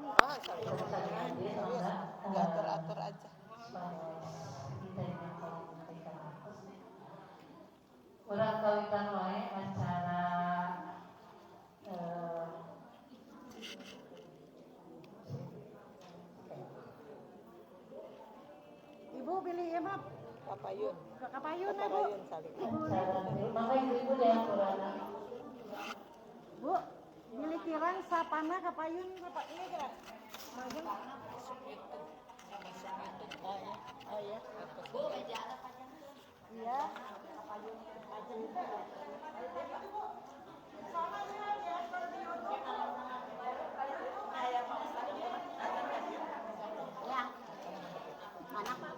Ah, saya diatur-atur aja. Urang kawitan wae acara Ibu pilih ya, Map. Kapayun. Kapayun, Ibu. Ibu. Maka ibu yang kurang. Bu, pilih kirang sapana kapayun Bapak ini enggak? Masuk itu. Oh ya. Bu, meja ada aja. Iya, kapayun aja. Sama lihat ya kalau di YouTube. Ya, Pak Ustaz. Ya. Mana Pak?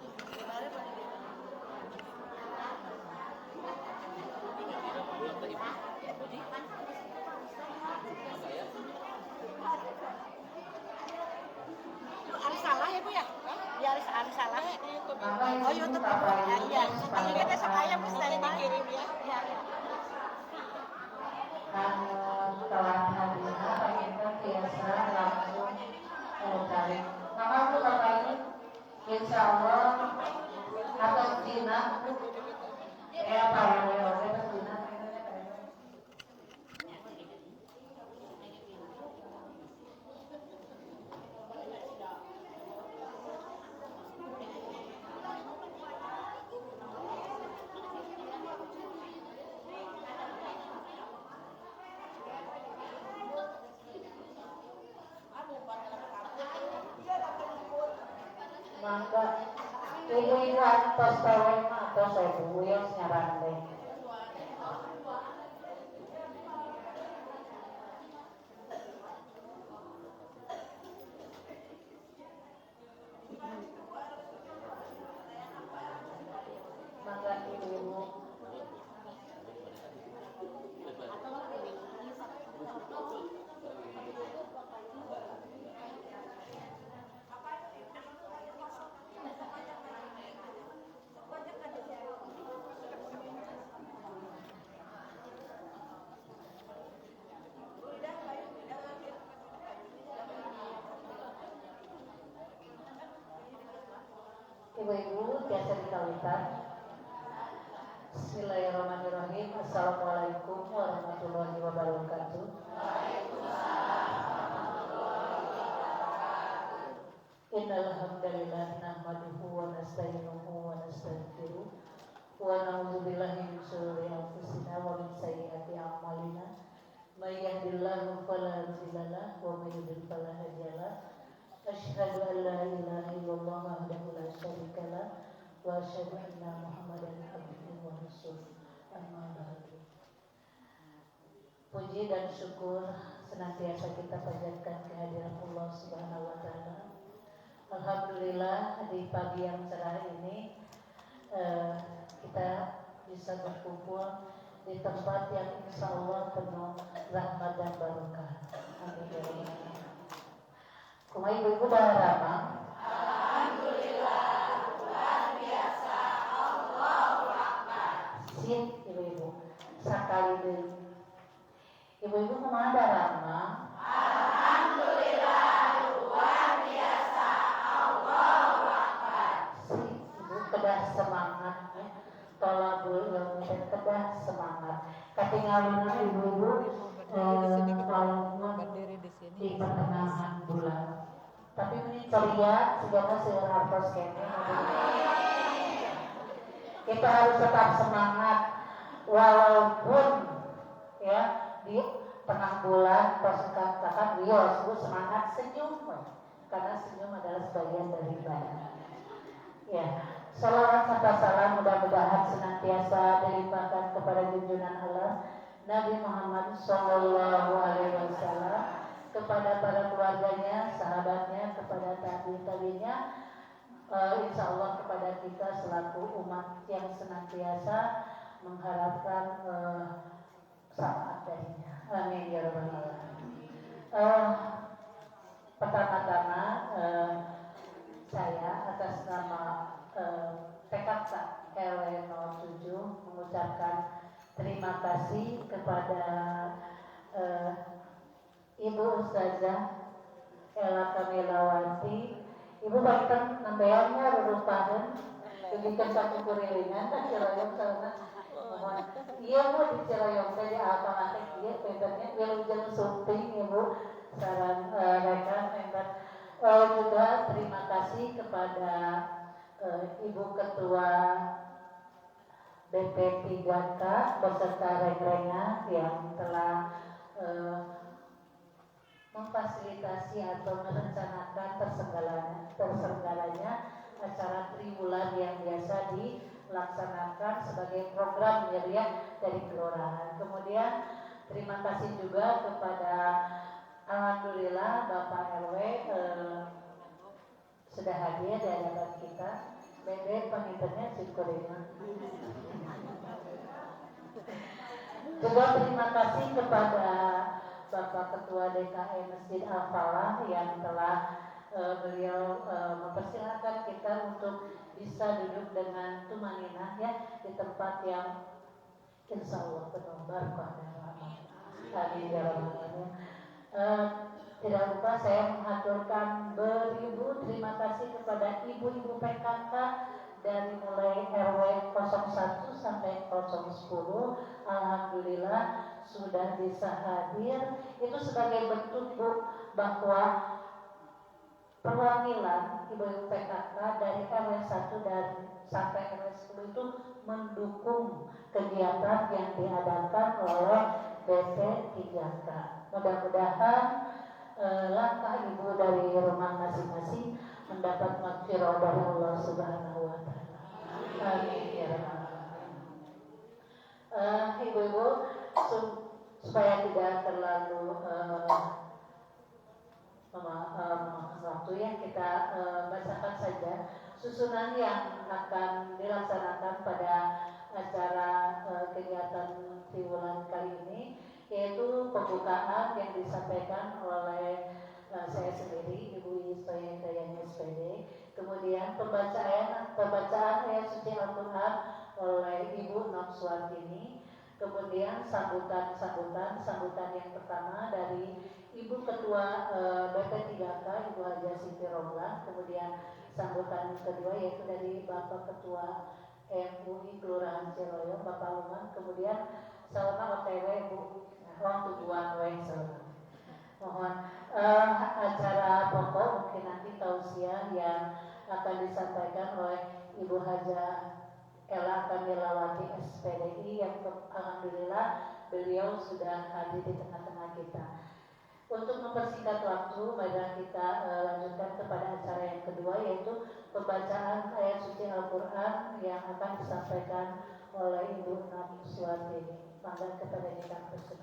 Harus salah ya Bu ya? Ya harus salah. Oh YouTube Ibu. Ya iya. Kalau kita saya bisa dikirim ya. Iya. Telah hadirnya kita biasa langsung tarik. Maka aku Bapak ini insya Allah atau Cina apa ya Cina. Mangga ibu-ibu antos tawe mah tos saya buyos nyaran deh. Mangga ibu-ibu. Ibu-ibu biasa dikawinkan. Bismillahirrahmanirrahim. Assalamualaikum warahmatullahi wabarakatuh. Innal hamdalillah nahmaduhu wa nasta'inuhu wa nastaghfiruh wa na'udzu billahi min shururi anfusina wa min sayyiati a'malina. May yahdihillahu fala mudilla lahu wa may yudlil fala hadiya lahu. Asyhadu an la ilaha illallah wahdahu la syarika lah wa asyhadu anna Muhammadan abduhu wa rasuluh. Amma ba'du. Puji dan syukur senantiasa kita panjatkan kehadiran Allah Subhanahu wa taala. Alhamdulillah di pagi yang cerah ini kita bisa berkumpul di tempat yang insya Allah penuh rahmat dan barokah. Amin. Kumaha ibu-ibu barama? Alhamdulillah, luar biasa. Allahu Akbar. Sin ibu-ibu sakali deui. Ibu-ibu kumaha barama? Alhamdulillah, luar biasa. Allahu Akbar. Sin ibu kedah semangat ya. Tolabul ilmu dan kedah semangat. Katingaluna ibu-ibu berdiri di sini di pertengahan bulan. Tapi ini ceria semoga seueur hartos kene. Kita harus tetap semangat walaupun ya di tengah bulan pas katakan wios semangat senyum karena senyum adalah sebagian dari ibadah. Ya, salawat serta salam mudah-mudahan senantiasa dilimpahkan kepada junjungan Allah Nabi Muhammad SAW, kepada para keluarganya, sahabatnya, kepada tabi'in-tabi'innya, insya Allah kepada kita selaku umat yang senantiasa mengharapkan syafaat darinya. Amin ya rabbal alamin. Pertama-tama saya atas nama PKK RW 07 mengucapkan terima kasih kepada Ibu Ustazah Ella Kamilawati. Ibu baikkan nambeannya rurupahan kegiatan satu kurilingan kan Ciroyong sana. Mohon iya Bu di Ciroyong teh di apa nanti iya penternya wilujeng sumping Ibu saran rekan member. Juga terima kasih kepada Ibu Ketua BP 3K beserta rengrengan yang telah memfasilitasi atau merencanakan terselenggaranya acara triwulan yang biasa dilaksanakan sebagai program ya dari kelurahan. Kemudian terima kasih juga kepada alhamdulillah Bapak RW sudah hadir di hadapan kita. Bebe penginternya syukurima. Juga terima kasih kepada Bapak Ketua DKM Masjid Al-Falah yang telah beliau mempersilahkan kita untuk bisa duduk dengan tumaninah ya di tempat yang insya Allah penuh barakah dan rahmat. Amin ya rabbal alamin. Tidak lupa saya mengaturkan beribu terima kasih kepada ibu-ibu PKK dari mulai RW 01 sampai 010. Alhamdulillah sudah bisa hadir. Itu sebagai bentuk Bu bahwa perwakilan ibu-ibu PKK dari RW 1 dan sampai RW 10 itu mendukung kegiatan yang diadakan oleh BP 3K. Mudah-mudahan langkah ibu dari rumah masing-masing mendapat maghfirah dari Allah Subhanahu wa taala. Amin ya rabbal alamin. Ibu-ibu supaya tidak terlalu waktu yang kita bacakan saja susunan yang akan dilaksanakan pada acara kegiatan triwulan kali ini, yaitu pembukaan yang disampaikan oleh saya sendiri Ibu Yusfa Dayani SPD, kemudian pembacaan ayat suci Al-Quran oleh Ibu Nafsuwardini, kemudian sambutan yang pertama dari Ibu Ketua BP 3K Ibu Haja Siti Romlah, kemudian sambutan yang kedua yaitu dari Bapak Ketua MUI Kelurahan Ciroyong Bapak Luman, kemudian salam OTW Bu waktu buang mohon acara pokok mungkin nanti tausiah yang akan disampaikan oleh Ibu Haja Ella Kamilawati SPDI yang alhamdulillah beliau sudah hadir di tengah-tengah kita. Untuk mempersingkat waktu, mari kita lanjutkan kepada acara yang kedua, yaitu pembacaan ayat suci Al-Quran yang akan disampaikan oleh Ibu Nafsuwardini. Mangga kepada kita tersebut.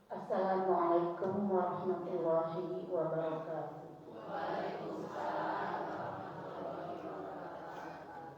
Assalamualaikum warahmatullahi wabarakatuh. Waalaikumsalam warahmatullahi wabarakatuh.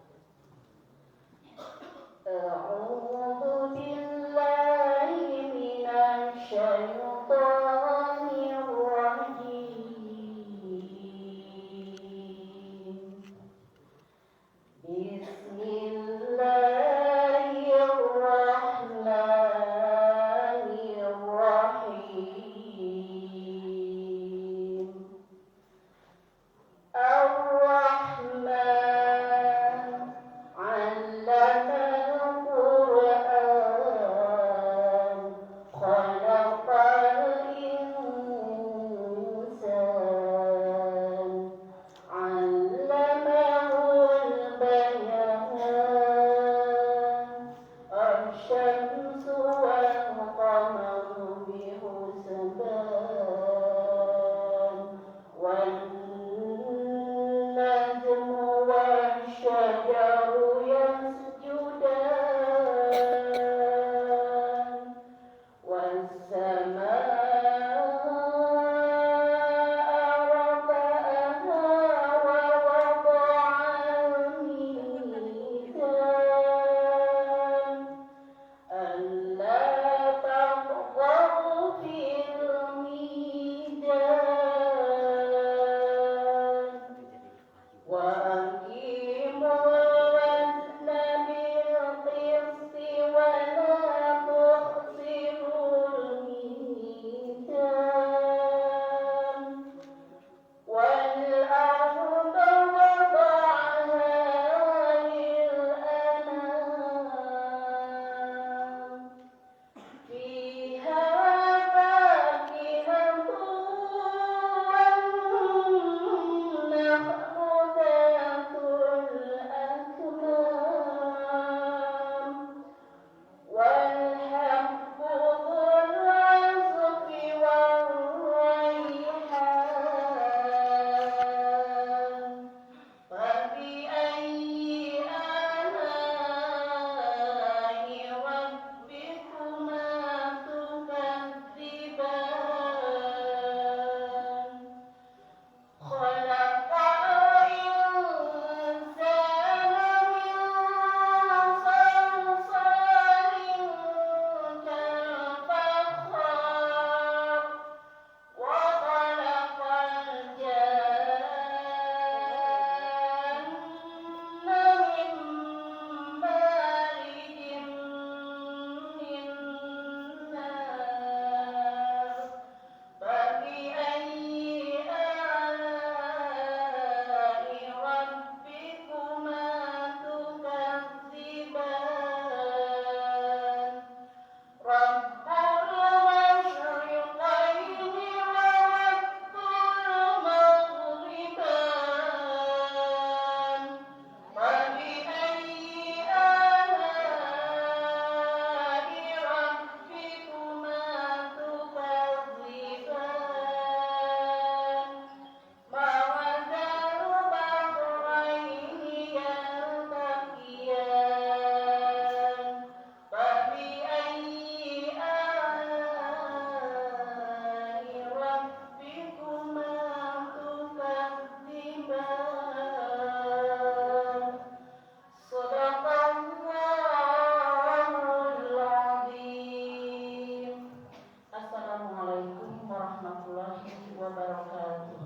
warahmatullahi wabarakatuh.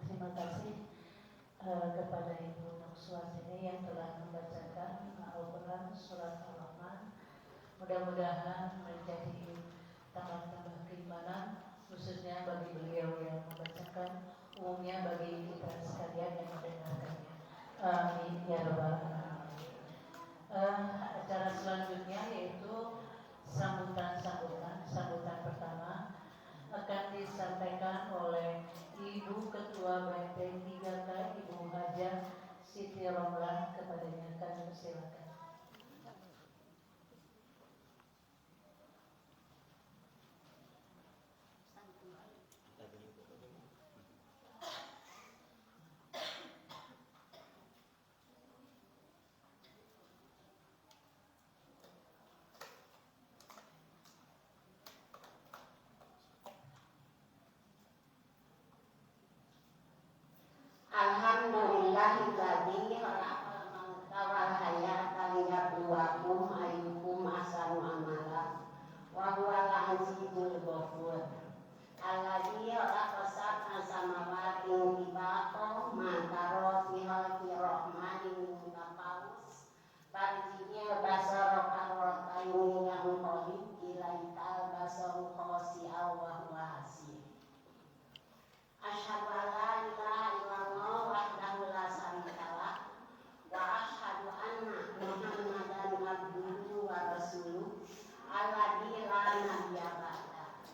Terima kasih kepada Ibu Nur Suwasini yang telah membacakan Al-Quran Surat Al-Rahman. Mudah-mudahan menjadi tambah-tambah keimanan, khususnya bagi beliau yang membacakan, umumnya bagi kita sekalian yang mendengarkannya. Amin ya rabbal alamin. Acara selanjutnya yaitu sambutan pertama akan disampaikan oleh Ibu Ketua BNT 3K, Ibu Hajah Siti Romlah. Kepadanya kami persilakan. Alhamdulillahilladzi khalaqal mauta wal hayata liyabluwakum ayyukum ahsanu amala wa huwal azizul ghafur. Alladzi khalaqa sab'a samawati tibaqa ma tara fi khalqi rahmani min tafawus farji'il basara karrataini yanqalib ilaikal basaru khasi'an wa huwa hasib. Asyhadu an la ilaha illallah wahdahu la syarika lah wa asyhadu anna Muhammadan abduhu wa rasuluh alladzi la nabiyya ba'da.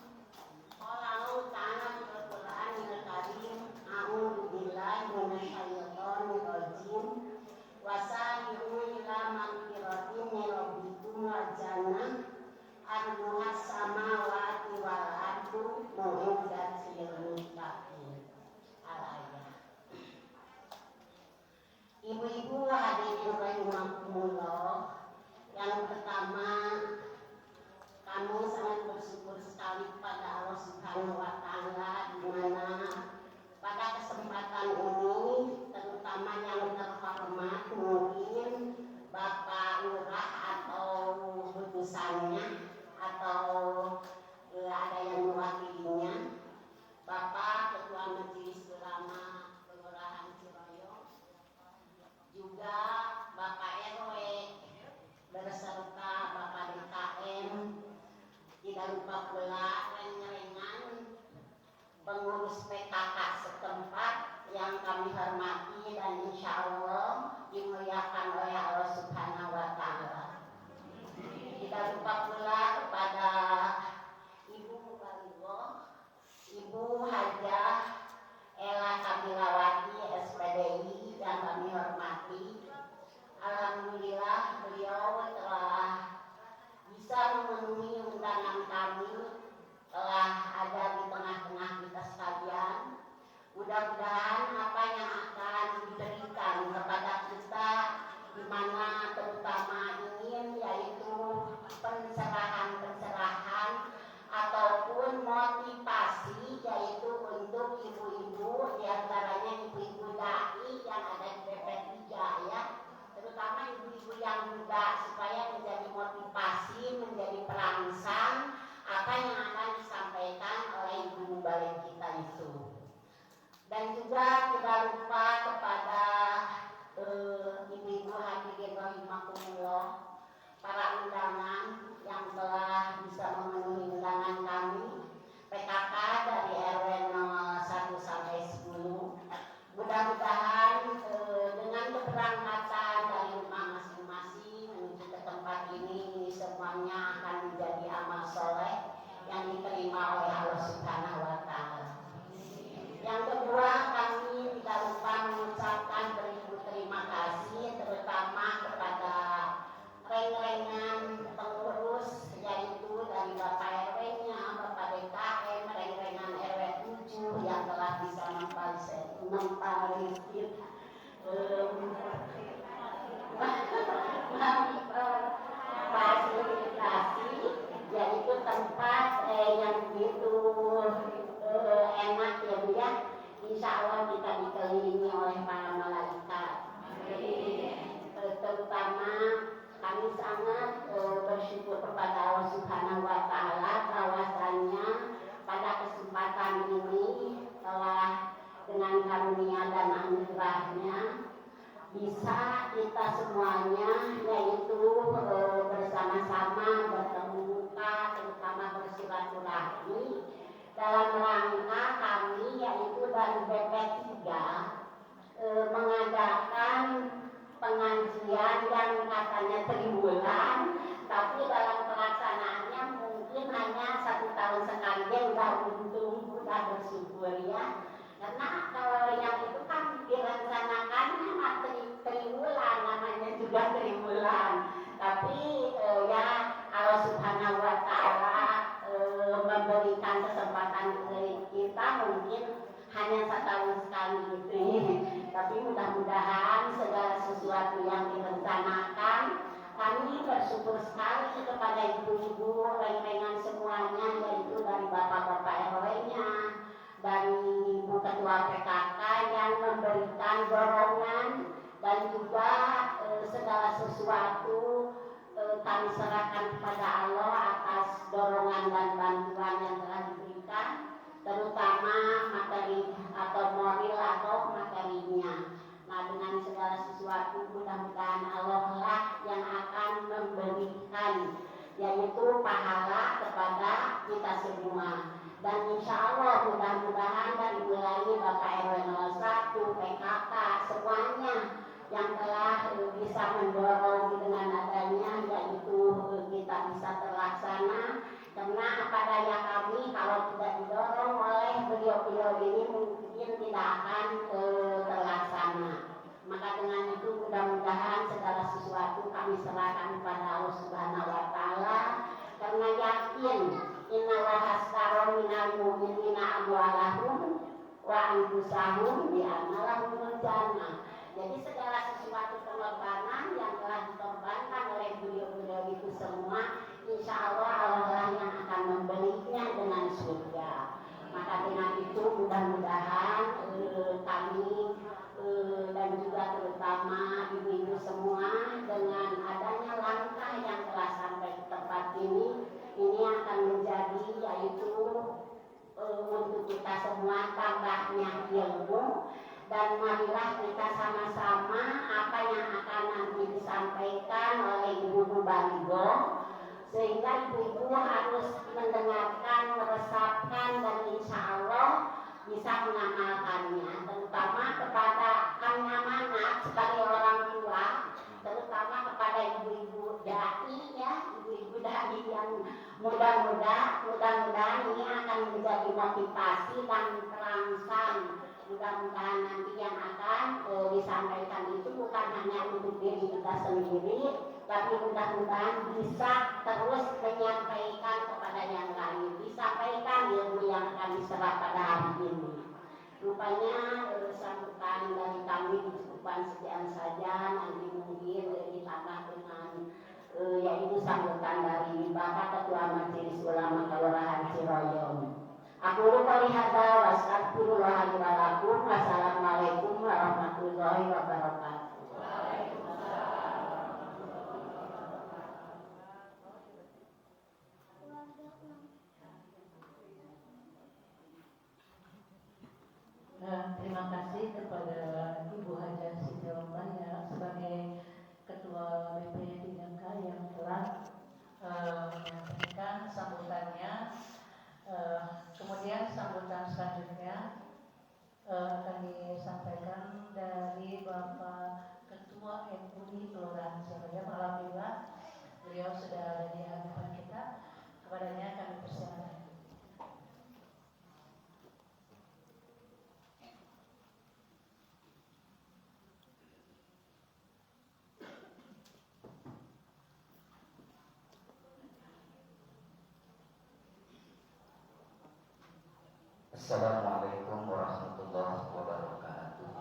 Qala Allah ta'ala fil Qur'anil karim, a'udzu billahi minasyaitonir rajim. Wasari'u ila magfiratin min rabbikum wa jannah arduhas samawati wal ardu mu'iddat lil muttaqin. Ibu-ibu hadirin rahimakumullah, yang pertama kami sangat bersyukur sekali kepada Allah Subhanahu wa Ta'ala, di mana pada kesempatan ini terutama yang terhormat mungkin Bapak Lurah atau putusannya atau ada yang mewakilinya, Bapak Ketua Majelis Ulama Kelurahan Ciroyong, juga Bapak RW beserta Bapak DKM, tidak lupa pula rengan pengurus PKK setempat yang kami hormati dan insya Allah dimuliakan oleh Allah Subhanahu wa Ta'ala. Tidak lupa pula kepada Ibu Muballighah, Ibu Hajah Ella Kamilawati SPDI yang kami hormati. Alhamdulillah beliau telah bisa memenuhi undangan kami, telah ada di tengah-tengah kita sekalian. Mudah-mudahan apa yang akan diberikan kepada kita, di mana terutama ingin yaitu pencerahan ataupun motivasi, yaitu untuk ibu-ibu, diantaranya ibu-ibu dai yang ada di BP3 ya, terutama ibu-ibu yang muda, supaya menjadi motivasi, menjadi perangsang apa yang akan disampaikan oleh ibu balik kita itu. Dan juga tidak lupa kepada ibu-ibu hadirin rahimakumullah, para undangan yang telah bisa memenuhi undangan kami PKK dari RW 01 sampai 10. Mudah-mudahan dengan keberangkatan dari rumah masing-masing menuju ke tempat ini semuanya akan menjadi amal soleh yang diterima oleh Allah Subhanahu wa Ta'ala. Yang kedua, kami tidak lupa mengucapkan beribu terima kasih terutama kepada reng-rengan pengurus, yaitu dari Bapak RW-nya, Bapak DKM, reng-rengan RW 7 yang telah bisa fasilitasi, yaitu tempat yang begitu dan anugerahnya bisa kita semuanya yaitu bersama-sama bertemu muka, terutama bersilaturahmi dalam rangka kami yaitu dari BP3 mengadakan pengajian yang katanya triwulan, tapi dalam pelaksanaannya mungkin hanya 1 tahun sekali. Dia udah untung, udah bersyukur ya. Karena kalau yang itu kan direncanakannya triwulan, namanya juga triwulan. Tapi ya Allah Subhanahu Wa Taala memberikan kesempatan kita mungkin hanya 1 tahun sekali gitu. Tapi mudah-mudahan segala sesuatu yang direncanakan, kami bersyukur sekali kepada ibu-ibu, reng-rengan semuanya, yaitu dari bapak-bapak RW-nya, dari ibu ketua PKK yang memberikan dorongan, dan juga segala sesuatu kami serahkan kepada Allah atas dorongan dan bantuan yang telah diberikan, terutama materi atau moral atau materinya. Nah, dengan segala sesuatu mudah-mudahan Allah lah yang akan memberikan yaitu pahala kepada kita semua. Dan insya Allah mudah-mudahan dari wilayah Bapak RW 01, PKK, semuanya yang telah bisa mendorong dengan adanya yaitu kita bisa terlaksana. Karena apa daya kami kalau tidak didorong oleh beliau-beliau ini mungkin tidak akan terlaksana. Maka dengan itu mudah-mudahan segala sesuatu kami serahkan kepada Allah Subhanahu Wa Taala, karena yakin innallaha ashtara minal mu'minina amwalahum wa anfusahum bi anna lahumul jannah. Jadi segala sesuatu pengorbanan yang telah dikorbankan oleh beliau-beliau itu semua, insya Allah Allah yang akan membelinya dengan surga. Maka dengan itu mudah-mudahan kami dan juga terutama ibu-ibu semua dengan adanya langkah yang telah sampai ke tempat ini akan menjadi yaitu untuk kita semua tambahnya ilmu. Dan marilah kita sama-sama apa yang akan nanti disampaikan oleh ibu-ibu Baligo, sehingga ibu-ibu harus mendengarkan, meresapkan, dan insya Allah bisa mengamalkannya, terutama kepada kami amanat sebagai orang tua, terutama kepada ibu-ibu dai ya, ibu-ibu dai yang mudah-mudahan ini akan menjadi motivasi dan terangsang. Mudah-mudahan nanti yang akan disampaikan itu bukan hanya untuk diri kita sendiri, tapi mudah-mudahan bisa terus menyampaikan kepada yang lain, disampaikan ilmu yang akan diserap pada hari ini. Rupanya sambutan dari kami cukupkan sekian saja, nanti mungkin ditambah dengan yaitu sambutan dari Bapak Ketua Majelis Ulama Kelurahan Ciroyom. Aku lupa lihada wa astagfirullahaladzim wa lakum. Wassalamualaikum warahmatullahi wabarakatuh. Terima kasih kepada Ibu Haja Siti Rombaya sebagai Ketua BP3K yang telah menyampaikan sambutannya. Kemudian sambutan selanjutnya akan disampaikan dari Bapak Ketua MUI Kelurahan Ciroyom. Alhamdulillah beliau sudah ada di hadapan kita. Kepadanya kami persilakan. Assalamualaikum warahmatullahi wabarakatuh.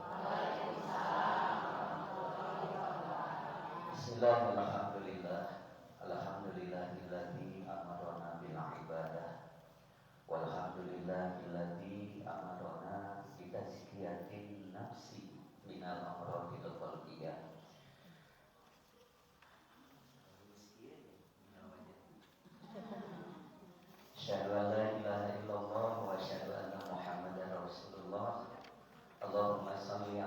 Bismillahirrahmanirrahim. Alhamdulillahilladzi amarana bil ibadah. Walhamdulillahilladzi amarana bi tazkiyatin nafsi minal amradil qalbiyah. Asyhadu an la ilaha illallah wa asyhadu anna Muhammadar Rasulullah. Allahumma shalli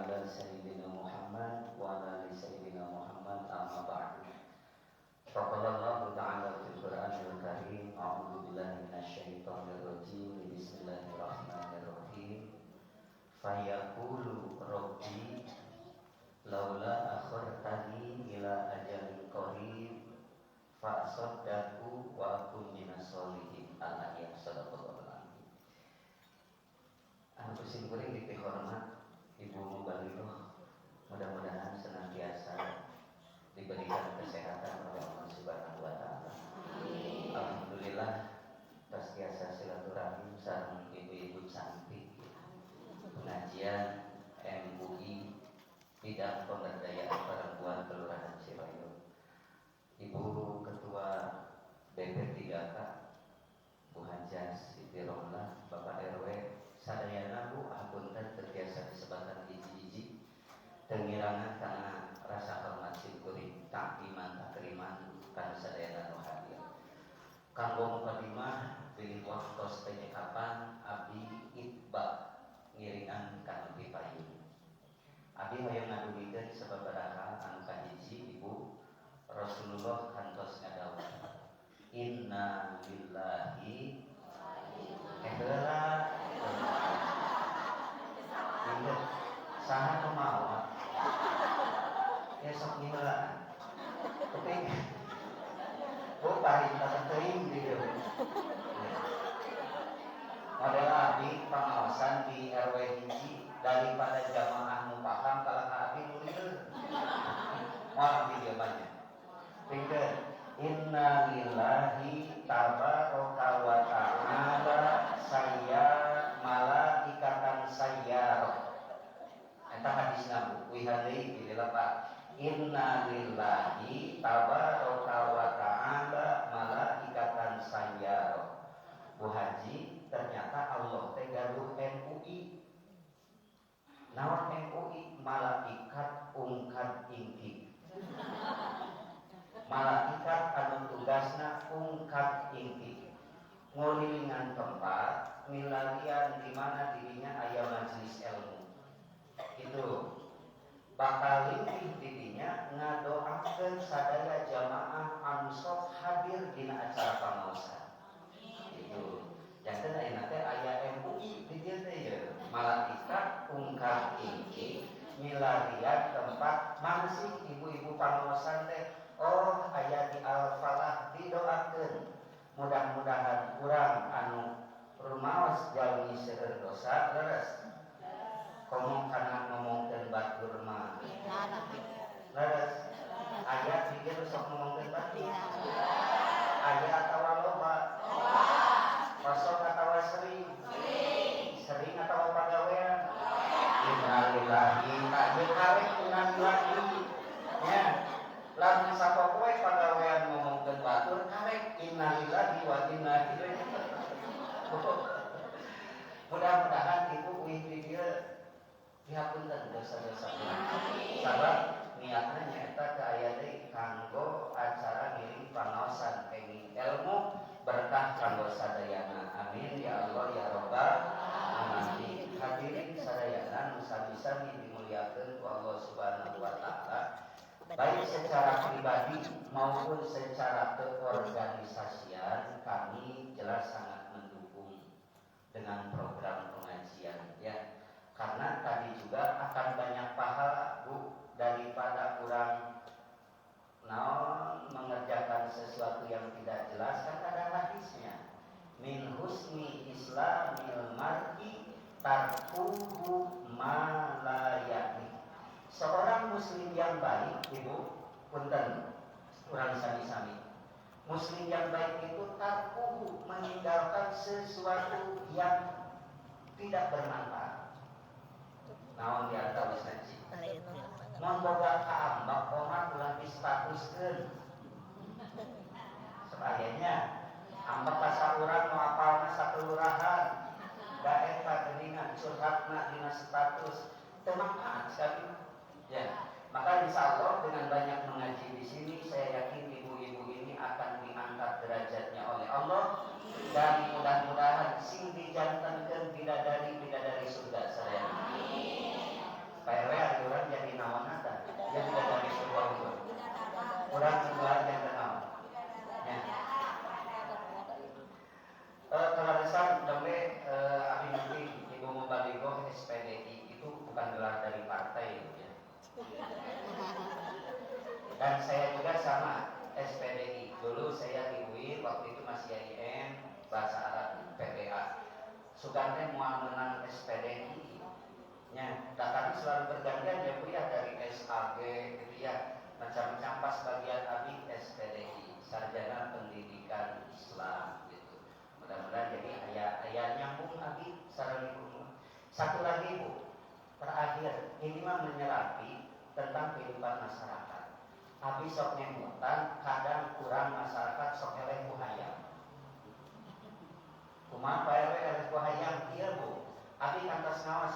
undangan karena rasa hormat syukuri takdiman takriman kan sadayana nu hadir. Kanggo mukadimah pilih waktos teh kapan abdi itba ngiringan kana pipayun. Abdi hoyong ngadugikeun sababaraha anu kahiji Ibu Rasulullah kantos ngadawuh inna lillahi heula inget saha kumaha ya sok ngieulaan tapi bari kita teuing gitu model abdi pengawasan di RW hiji daripada jamaah nu paham kalau abdi nu lieur moal abdi dia banyak pikir inna lillahi tabaraka wa ta'ala saya malaikatan sayyar eta hadis nabu wihadei bila Pak inna lillahi tabaraka wa ta'ala malaikatan sayyar Bu Haji ternyata Allah teh gaduh MUI naon MUI malaikat ungkad ingki malaikat anu tugasna ungkap inti ngulilingan tempat milarian di mana dirinya aya majelis ilmu itu bakal lintih dirinya ngadoakeun sadaya jamaah anu sok hadir dina acara pangaosan itu janten ayeuna teh aya MUI di dieu teh ya malaikat ungkap inti milarian tempat mansih ibu-ibu pangaosan teh oh aya di Al-Falah didoakeun mudah-mudahan urang anu rumaos jalmi seueur dosa leres komo kana ngomongkeun batur mah leres aya pikir sok ngomongkeun batur aya atawa loba kosong atawa sering atawa pagawean innalillahi ta'ala karek innalillahi nya lamun sapopoe pagawean ngomongkeun batur karek innalillahi wa inna ilaihi mudah-mudahan ibu uih di dieu dihapunten dosa-dosa sabab niatna nyaeta ka aya deui kanggo acara ngiring pangaosan kenging ilmu berkah kanggo sadayana amin ya Allah ya rabbal alamin hadirin sadayana nu sami-sami dimuliakeun ku Allah Subhanahu wa taala baik secara pribadi maupun secara keorganisasian kami jelas sangat mendukung dengan program pengajian ya karena tadi juga akan banyak pahala Bu daripada kurang mengerjakan sesuatu yang tidak jelas kan ada hadisnya min husni islamil mar'i tarkuhu ma la ya'ni seorang muslim yang baik Ibu punten urang sami-sami muslim yang baik itu tarkuhu meninggalkan sesuatu yang tidak bermanfaat naon diantara saji mun boga kaambak omah ulah distatuskeun sebagainya ambak ka urang nu apalna sakelurahan da eta geuningan curhatna dina status teu manfaat sekali ya maka insyaallah dengan banyak mengaji di sini saya yakin ibu-ibu ini akan diangkat derajatnya oleh Allah dan mudah-mudahan sing dijantenkeun bidadari surga saya Pak RW ada orang jadi naon ada dia bidadari surga itu orang kedua yang kenal ya kelarisan dambe abdi nanti ibu mubalighah SPDI itu bukan gelar dari partai ya. Dan saya juga sama SPDI dulu saya di UI waktu itu masih IM bahasa Arab PPA sugante moal menang SPDI nya datanya selalu bergantian ya Bu ya dari SAG gitu ya macam-macam pas bagian abdi SPDI sarjana pendidikan Islam gitu mudah-mudahan jadi ayat nyambung abdi sareng ibu satu lagi Bu terakhir ini mah menyerapi tentang kehidupan masyarakat abdi sok ngemutan kadang kurang masyarakat sok eleh ku hayang kumaha Pak RW eleh ku hayang ieu Bu abdi kantos ngawas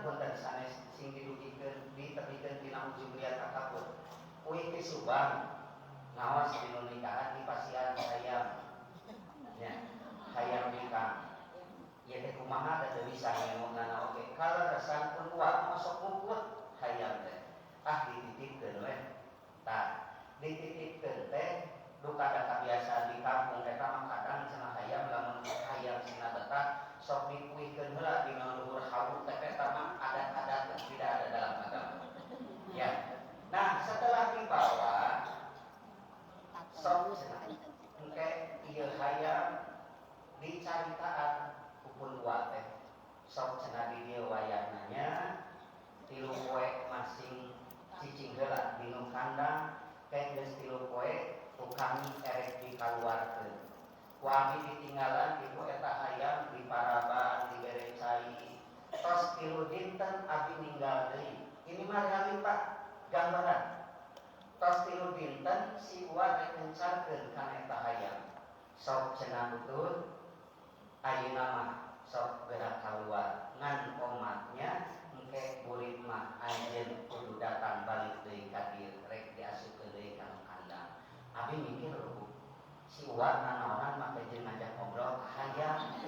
punten sanes sing didugikeun ditepikeun tina Mang Julian akapun uih ke Subang ngawas di nikahan di pasian hayam ya hayam nikah ya teh kumaha da bisa ngomongna oge kalau resan pun kuat masuk ngukut hayam teh dititipkeun we tah dititipkeun teh duka ada kebiasaan di kampung eta mah kadang cenah hayam lamun hayam sina betah sok dikuihkeun heula dina luhur hawu teh eta mah adat-adat yang tidak ada dalam agama ya nah setelah dibawa sok cenah engke ieu hayam dicaritaan kupun wa teh sok cenah di dieu wayahna tilu poe masing cicing heula dinu kandang kayak geus tilu poe kami erek dikaluarkeun ku abi ditinggalan ibu eta hayam di paraban di berecai tos tilu dinten abi ninggal deui ini mah realita gambaran tos tilu dinten si uwa rek ngencarkeun kana eta hayam sok cenah betul ayeuna mah sok gerak kaluar ngan omatnya engke burit mah anjeun kudu datang balik deui ka dieu rek diasupkeun deui ka kandang abi mikir si uwa nanaonan mah jeung ngajak ngobrol hayam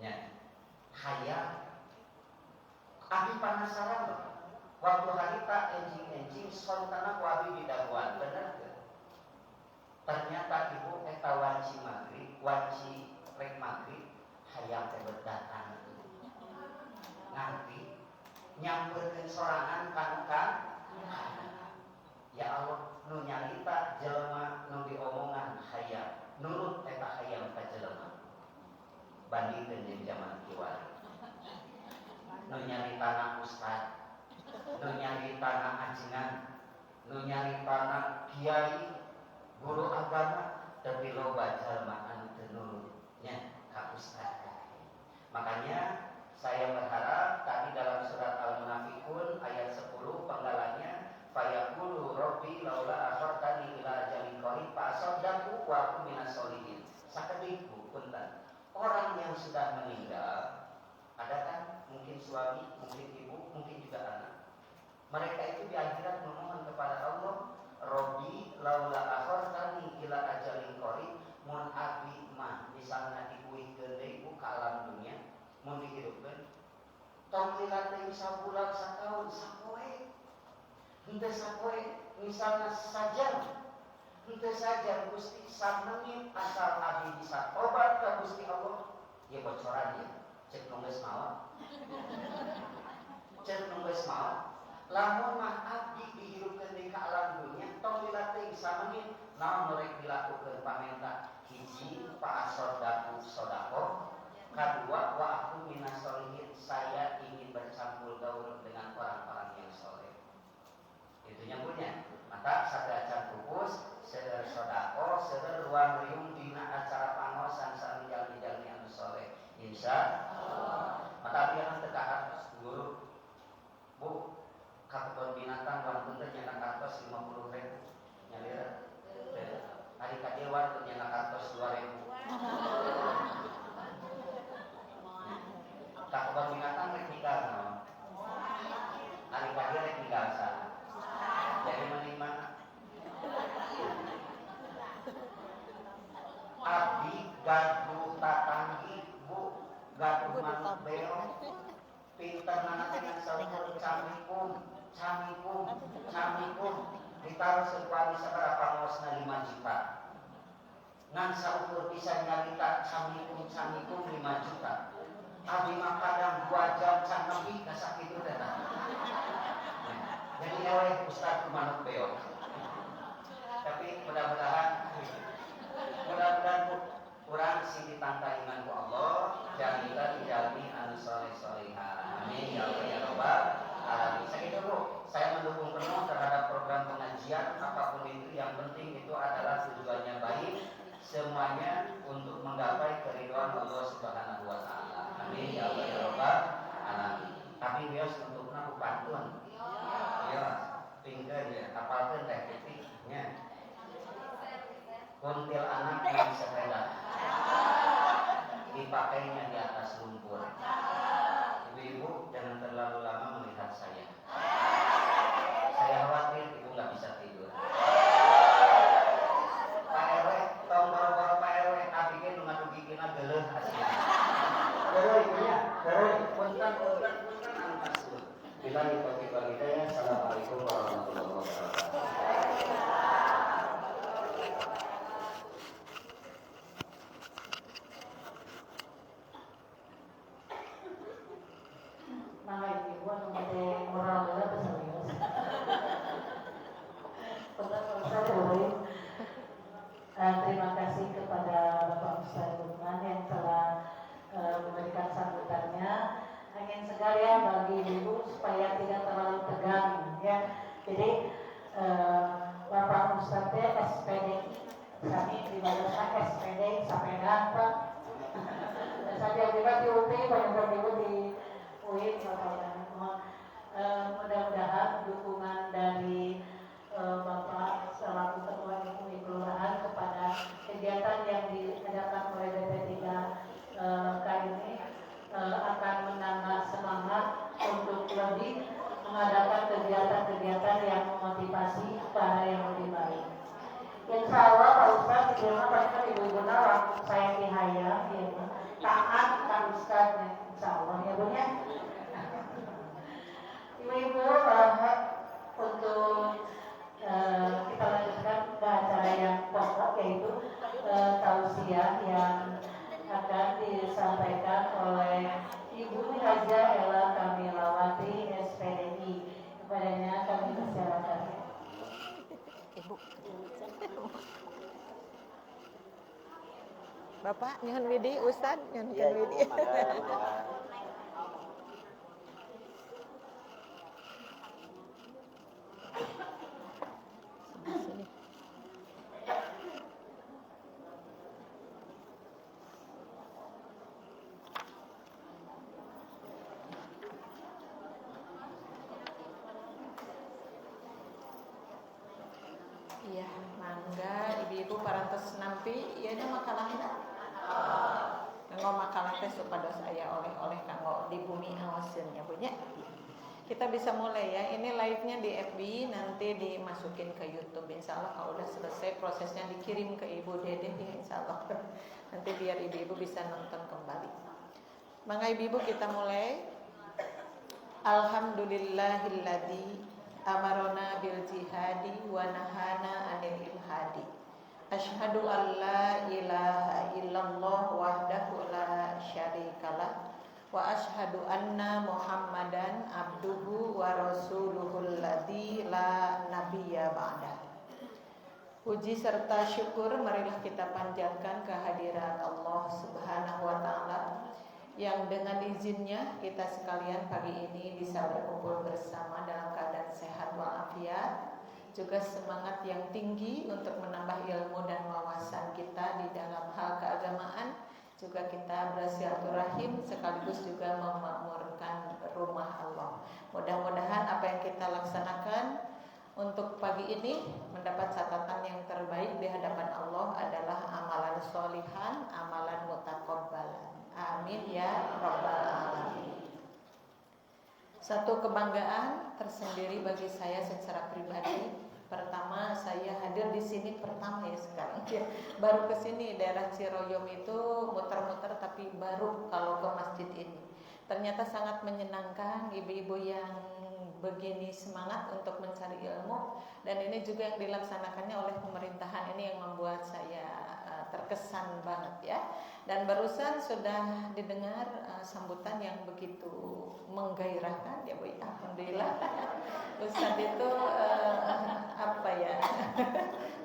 nya hayam abi penasaran loh waktu harita enjing sontana ku abi didaguan bener teu ternyata ibu eta wanci rek maghrib hayam teh berdatang nganti nyampeurkeun sorangan kan ya Allah nu nyarita jelema nu diomongan hayam nurut eta hayam ka jelema bandingkeun jeung zaman kiwari nu nyaritana ustad nu nyaritana ajengan nu nyaritana kiai guru agama tapi loba jalma anu teu nurutnya ka ustad makanya saya berharap tadi dalam surat Al-Munafiqun ayat 10 penggalannya fayaqulu rabbi laula akhartani ila ajalin qarib fa asaddaqu wa aku minas sholihin sakedikku punten orang yang sudah meninggal ada kan mungkin suami mungkin ibu mungkin juga anak mereka itu di akhirat memohon kepada Allah rabbi laula akhartani ila ajalin qarib mun abi mah misalna dikuihkeun deui ku ka alam dunia mun dihidupkeun tong lila teh sabulan sataun sapoe henteu sapoe misalna sajam henteu sajam Gusti samenit asal abi bisa tobat ka Gusti Allah ieu bocoran ieu cek nu geus maot cek nu geus maot lamun mah abdi dihidupkeun di ka alam dunia tong lila teh samenit naon rek dilakukeun pamenta hiji pa asodaku sodako kedua wa aku minas sholihin saya ingin bercampur gaul dengan orang-orang yang soleh itu nyambungnya maka sadacan pupus seder sodako seder ruang riung dina acara pangosan sarijal-rijal anu soleh insya Allah maka biar tekahan guru bu ka kebun binatang wan punten nyana kartos 50.000 nyalira hari ka dewan nyana kartos 2.000 tak kebun binatang rek tinggal naon hari ka dia rek tinggal sana jadi mending mana abdi gaduh tatanggi bu gaduh manuk beong pinter nana dengan saukur camikum ditaruh sekuali seberapa ngosna 5 juta ngan saukur bisa nyarita camikum 5 juta abdi mah kadang 2 jam can nepi ka sakitu teh tah jadi eleh ustaz manuk beong tapi mudah-mudahan kurang sing ditantang iman ku Allah dan kita dijalmi anu soleh-solehah amin ya Allah ya rabbal alamin sakitu Bu saya mendukung penuh terhadap program pengajian apapun itu yang penting itu adalah tujuannya baik semuanya untuk menggapai keridhaan Allah Subhanahu wa taala amin ya Allah ya rabbal alamin tapi bios untuk naku pantun ya pingkeun ya apalkeun teh titiknya kuntil anak yang sepeda dipakainya di atas lumpur. Ibu-ibu jangan terlalu lama melihat saya. Terus punten angkas. Bila taufiq wal hidayah. Assalamualaikum warahmatullahi wabarakatuh. Nah, ibu nanti moral kita serius. Terima kasih kepada Bapak Ustaz Lukman yang telah memberikan sambutannya. Angin segar ya bagi ibu supaya tidak terlalu tegang ya. Jadi Bapak Ustaz SPD kami di Badan SPD sampai dapat. Saya juga di UP banyak ibu di UIN mudah-mudahan dukungan dari Bapak selaku Ketua MUI Kelurahan kepada kegiatan yang diadakan oleh BP3 kali ini akan menambah semangat untuk lebih mengadakan kegiatan-kegiatan yang memotivasi para yang lebih baik. Insya Allah Pak Ustadz di rumah pasti ibu-ibu waktu saya dihayang ya, taat Pak Ustadz insya Allah ya Bu ya. Ibu-ibu untuk kita lanjutkan ke acara yang pokok yaitu tausiah yang akan disampaikan oleh Ibu Haja Ella Kamilawati SPDI. Kepadanya kami persilakan. Ibu. Bapak nyuhun widi, Ustad nyuhun widi. Iya, mangga ibu-ibu parantos nampi ieu na makalahna. Kanggo makalah teh supados aya oleh-oleh kanggo di bumi awaseun ya Bu nya. Kita bisa mulai ya. Ini live-nya di FB, nanti dimasukin ke YouTube. Insya Allah kalau udah selesai prosesnya dikirim ke Ibu Dede ya insya Allah. Nanti biar ibu-ibu bisa nonton kembali. Mangga ibu-ibu kita mulai. Alhamdulillahilladzi amarona bil jihadi wa nahana anil ilhadi. Asyhadu an la ilaha illallah wahdahu la syarikalah wa asyhadu anna Muhammadan abduhu wa rasuluhul ladzi la nabiyya ba'dah. Puji serta syukur marilah kita panjatkan kehadirat Allah Subhanahu wa taala yang dengan izinnya kita sekalian pagi ini bisa berkumpul bersama dalam keadaan sehat walafiat, juga semangat yang tinggi untuk menambah ilmu dan wawasan kita di dalam hal keagamaan, juga kita bersilaturahim sekaligus juga memakmurkan rumah Allah. Mudah-mudahan apa yang kita laksanakan untuk pagi ini mendapat catatan yang terbaik di hadapan Allah adalah amalan sholihan, amalan mutakabbalan. Amin ya rabbal alamin. Satu kebanggaan tersendiri bagi saya secara pribadi. Pertama, saya hadir di sini pertama ya sekarang. Baru ke sini daerah Ciroyom itu muter-muter tapi baru kalau ke masjid ini. Ternyata sangat menyenangkan ibu-ibu yang begini semangat untuk mencari ilmu, dan ini juga yang dilaksanakannya oleh pemerintahan ini yang membuat saya terkesan banget ya. Dan barusan sudah didengar sambutan yang begitu menggairahkan ya Bu. Alhamdulillah. Ustaz itu apa ya?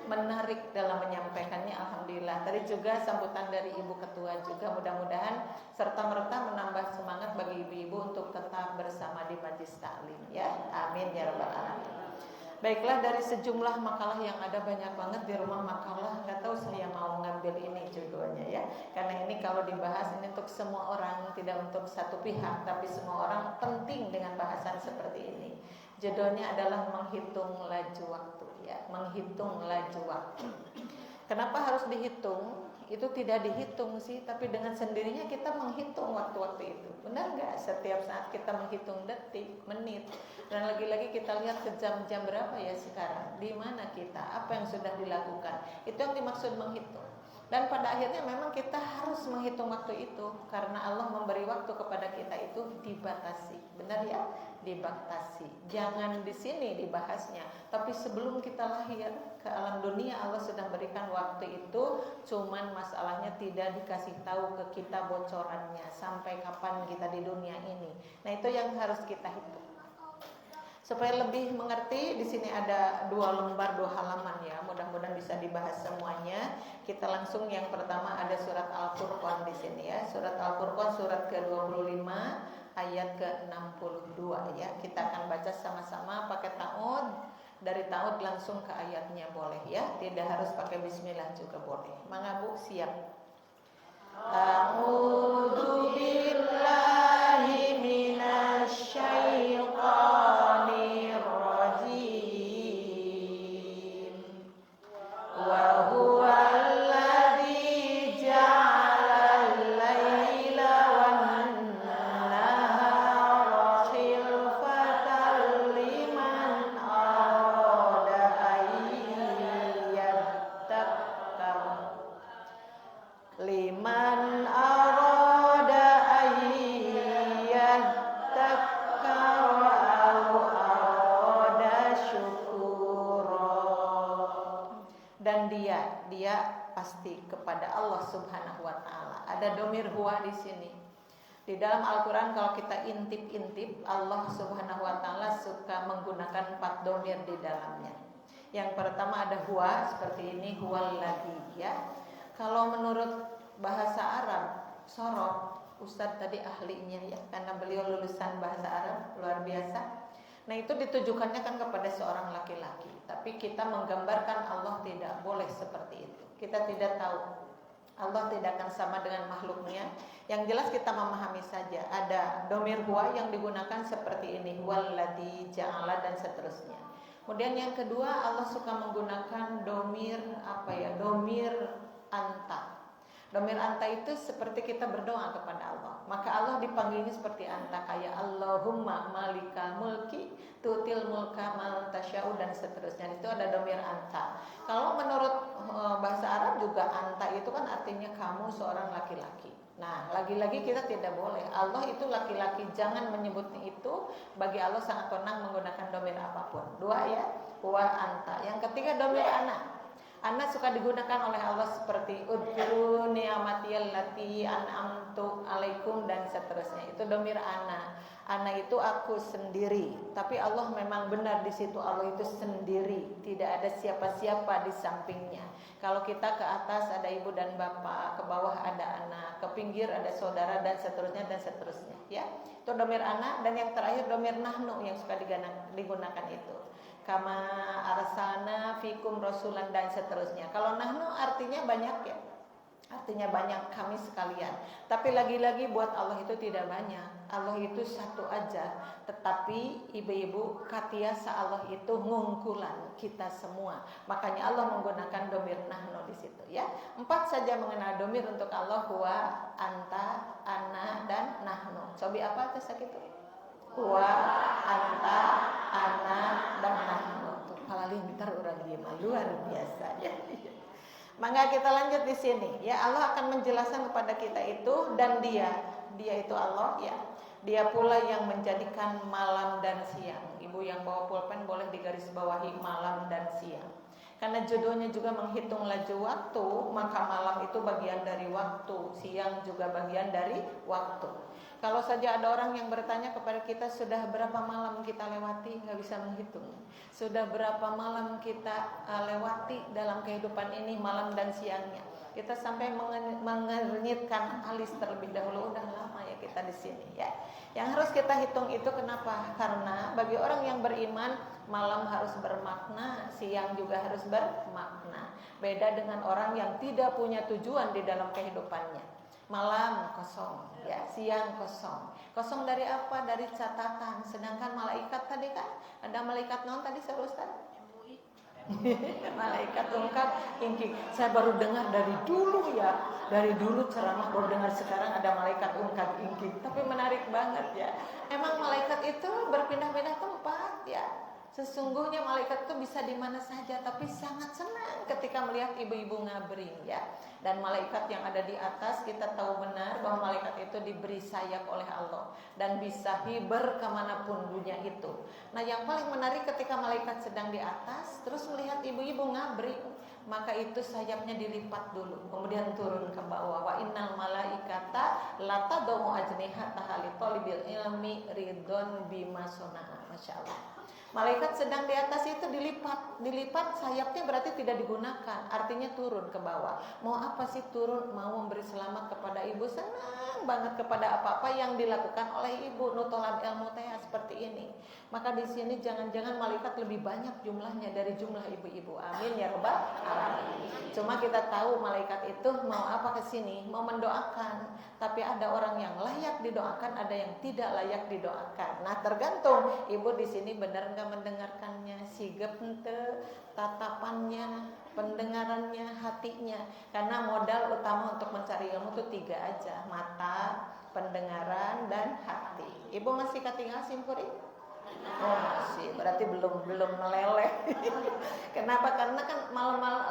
menarik dalam menyampaikannya, alhamdulillah. Tadi juga sambutan dari Ibu Ketua juga mudah-mudahan serta merta menambah semangat bagi ibu-ibu untuk tetap bersama di Majlis Taklim ya. Amin ya rabbal alamin. Baiklah, dari sejumlah makalah yang ada banyak banget di rumah makalah, nggak tahu saya mau ngambil ini judulnya ya, karena ini kalau dibahas ini untuk semua orang, tidak untuk satu pihak, tapi semua orang penting dengan bahasan seperti ini. Judulnya adalah menghitung laju waktu ya, menghitung laju waktu. Kenapa harus dihitung? Itu tidak dihitung sih, tapi dengan sendirinya kita menghitung waktu-waktu itu. Benar nggak? Setiap saat kita menghitung detik, menit, dan lagi-lagi kita lihat ke jam-jam berapa ya sekarang, di mana kita, apa yang sudah dilakukan. Itu yang dimaksud menghitung. Dan pada akhirnya memang kita harus menghitung waktu itu karena Allah memberi waktu kepada kita itu dibatasi. Benar ya? Dibatasi. Jangan di sini dibahasnya, tapi sebelum kita lahir ke alam dunia Allah sudah berikan waktu itu, cuman masalahnya tidak dikasih tahu ke kita bocorannya sampai kapan kita di dunia ini. Nah, itu yang harus kita hitung. Supaya lebih mengerti, di sini ada 2 lembar 2 halaman ya. Mudah-mudahan bisa dibahas semuanya. Kita langsung yang pertama ada surat Al-Furqan di sini ya. Surat Al-Furqan surat ke-25 ayat ke-62 ya. Kita akan baca sama-sama pakai ta'ud. Dari ta'ud langsung ke ayatnya boleh ya. Tidak harus pakai bismillah juga boleh. Mangga Bu, siap. A'udzu billahi minasy syaithanir rajim. Wa huwa alladzi ja'ala al-laila wan-nahara khilfatan liman arada an yattaqa liman arada ayyattakkara aw arada syukura. Dan dia pasti kepada Allah Subhanahu wa taala. Ada domir huwa di sini. Di dalam Al-Qur'an kalau kita intip-intip, Allah Subhanahu wa taala suka menggunakan 4 domir di dalamnya. Yang pertama ada huwa seperti ini, huwallazi ya. Kalau menurut bahasa Arab, sorot, Ustadz tadi ahlinya ya, karena beliau lulusan bahasa Arab, luar biasa. Nah itu ditujukannya kan kepada seorang laki-laki. Tapi kita menggambarkan Allah tidak boleh seperti itu. Kita tidak tahu, Allah tidak akan sama dengan makhluknya. Yang jelas kita memahami saja, ada domir huwa yang digunakan seperti ini, huwallazi ja'ala dan seterusnya. Kemudian yang kedua, Allah suka menggunakan domir domir anta. Domir anta itu seperti kita berdoa kepada Allah. Maka Allah dipanggilnya seperti anta, kayak Allahumma malika mulki tutil mulka man tasya'u dan seterusnya. Itu ada domir anta. Kalau menurut bahasa Arab juga anta itu kan artinya kamu seorang laki-laki. Nah, lagi-lagi kita tidak boleh. Allah itu laki-laki, jangan menyebutnya itu. Bagi Allah sangat tenang menggunakan domir apapun. 2 ya, huwa anta. Yang ketiga domir ana. Ana suka digunakan oleh Allah seperti udhkuru ni'matiyallati an'amtu alaikum dan seterusnya. Itu domir ana. Ana itu aku sendiri. Tapi Allah memang benar di situ, Allah itu sendiri. Tidak ada siapa-siapa di sampingnya. Kalau kita ke atas ada ibu dan bapak, ke bawah ada anak, ke pinggir ada saudara dan seterusnya ya. Itu domir ana. Dan yang terakhir domir nahnu yang suka digunakan itu. Kama arsalna fikum rasulan dan seterusnya. Kalau nahnu artinya banyak ya. Artinya banyak, kami sekalian. Tapi lagi-lagi buat Allah itu tidak banyak. Allah itu satu aja. Tetapi ibu-ibu katiasa Allah itu ngungkulan kita semua. Makanya Allah menggunakan domir nahnu di situ ya. 4 saja mengenal domir untuk Allah, huwa, anta, ana dan nahnu. Cobi apa itu sakit? Huwa, anta, ana dan nahnu. Tuh halalintar orang dia luar biasa ya. Maka kita lanjut di sini ya. Allah akan menjelaskan kepada kita itu, dan dia itu Allah ya. Dia pula yang menjadikan malam dan siang. Ibu yang bawa pulpen boleh digarisbawahi malam dan siang. Karena judulnya juga menghitung laju waktu, maka malam itu bagian dari waktu, siang juga bagian dari waktu. Kalau saja ada orang yang bertanya kepada kita, sudah berapa malam kita lewati, nggak bisa menghitung. Sudah berapa malam kita lewati dalam kehidupan ini, malam dan siangnya. Kita sampai mengernyitkan alis terlebih dahulu. Udah lama ya kita di sini ya. Yang harus kita hitung itu kenapa? Karena bagi orang yang beriman, malam harus bermakna, siang juga harus bermakna. Beda dengan orang yang tidak punya tujuan di dalam kehidupannya. Malam kosong, ya, siang kosong. Kosong dari apa? Dari catatan. Sedangkan malaikat tadi kan, ada malaikat non tadi saya Ustaz? Malaikat ungkap ingki. Saya baru dengar dari dulu ya. Dari dulu ceramah baru dengar, sekarang ada malaikat ungkap ingki. Tapi menarik banget ya. Emang malaikat itu berpindah-pindah tempat ya. Sesungguhnya malaikat itu bisa di mana saja, tapi sangat senang ketika melihat ibu-ibu ngabring ya. Dan malaikat yang ada di atas, kita tahu benar bahwa malaikat itu diberi sayap oleh Allah dan bisa hiber kemanapun dunia itu. Nah, yang paling menarik ketika malaikat sedang di atas, terus melihat ibu-ibu ngabring, maka itu sayapnya dilipat dulu, kemudian turun ke bawah. Wa innal malaikata latadau ajnihataha li talibil ilmi ridon bima sunaa. Masya Allah. Malaikat sedang di atas itu dilipat sayapnya berarti tidak digunakan, artinya turun ke bawah. Mau apa sih turun? Mau memberi selamat kepada ibu, senang banget kepada apa-apa yang dilakukan oleh ibu, nutolan ilmu teh seperti ini. Maka di sini jangan-jangan malaikat lebih banyak jumlahnya dari jumlah ibu-ibu. Amin ya rabbal alamin. Cuma kita tahu malaikat itu mau apa ke sini? Mau mendoakan. Tapi ada orang yang layak didoakan, ada yang tidak layak didoakan. Nah, tergantung ibu di sini benar nggak mendengarkannya, sigep ente, tatapannya, pendengarannya, hatinya. Karena modal utama untuk mencari ilmu itu 3 aja, mata, pendengaran, dan hati. Ibu masih ketinggalan simpuri? Oh masih, berarti belum meleleh. Kenapa? Karena kan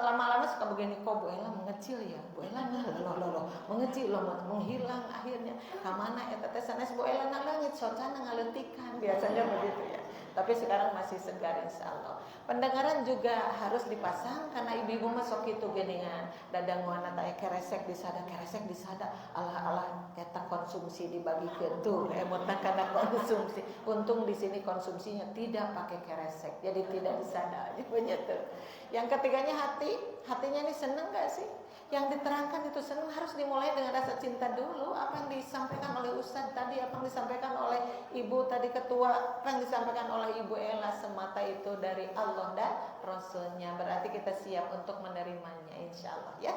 lama-lama suka begini, kok Bu Ella mengecil ya, Bu Ella loh mengecil loh, menghilang akhirnya. Kamana eta teh sanes Bu Ella na leungit socana ngalentikan, biasanya begitu ya. Tapi sekarang masih segar insyaallah. Pendengaran juga harus dipasang karena ibu-ibu mah sok kitu geuningan. Dadanguana teh keresek disada Allah eta konsumsi dibagikeun tuh emotna kana konsumsi. Untung di sini konsumsinya tidak pakai keresek, jadi tidak disada begitu. Yang ketiganya hatinya ini seneng gak sih? Yang diterangkan itu senang, harus dimulai dengan rasa cinta dulu. Apa yang disampaikan oleh Ustadz tadi, apa yang disampaikan oleh Ibu tadi ketua, apa yang disampaikan oleh Ibu Ella, semata itu dari Allah dan Rasulnya. Berarti kita siap untuk menerimanya insya Allah ya.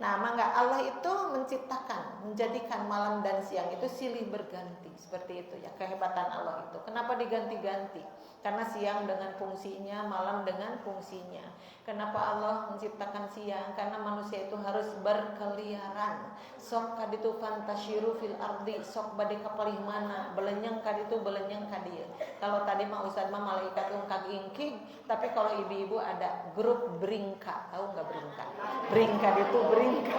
Nah, maka Allah itu menciptakan, menjadikan malam dan siang itu silih berganti. Seperti itu ya, kehebatan Allah itu. Kenapa diganti-ganti? Karena siang dengan fungsinya, malam dengan fungsinya. Kenapa Allah menciptakan siang? Karena manusia itu harus berkeliaran. Sok kaditu fantasyiru fil ardi, sok bade kapalih mana, belenyang kaditu belenyang kadieu. Kalau tadi mah Ustaz mah malaikat ungkag ingkig, tapi kalau ibu-ibu ada grup bringka. Tahu enggak bringka? Bringka itu bringka.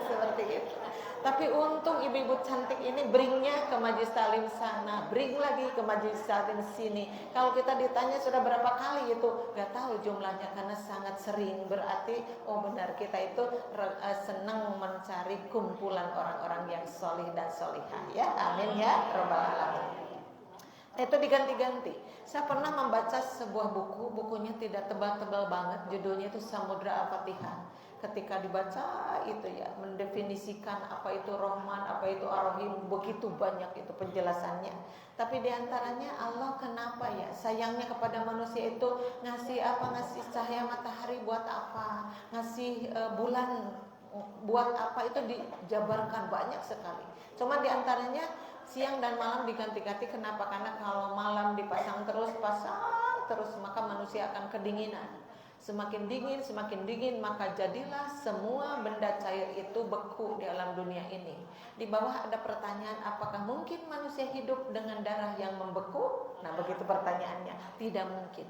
Seperti itu. Tapi untung ibu-ibu cantik ini bringnya ke majlis talim sana, bring lagi ke majlis talim sini. Kalau kita ditanya sudah berapa kali itu, gak tahu jumlahnya karena sangat sering. Berarti oh benar kita itu senang mencari kumpulan orang-orang yang solih dan solihah ya. Amin ya rabbal alamin. Itu diganti-ganti. Saya pernah membaca sebuah bukunya tidak tebal-tebal banget, judulnya itu Samudra Al-Fatihah. Ketika dibaca itu ya mendefinisikan apa itu Rahman, apa itu Ar-Rahim, begitu banyak itu penjelasannya. Tapi diantaranya Allah kenapa ya sayangnya kepada manusia itu ngasih apa, ngasih cahaya matahari buat apa, ngasih bulan buat apa, itu dijabarkan banyak sekali. Cuma diantaranya siang dan malam diganti-ganti. Kenapa? Karena kalau malam dipasang terus maka manusia akan kedinginan. Semakin dingin maka jadilah semua benda cair itu beku di alam dunia ini. Di bawah ada pertanyaan, apakah mungkin manusia hidup dengan darah yang membeku? Nah begitu pertanyaannya, tidak mungkin.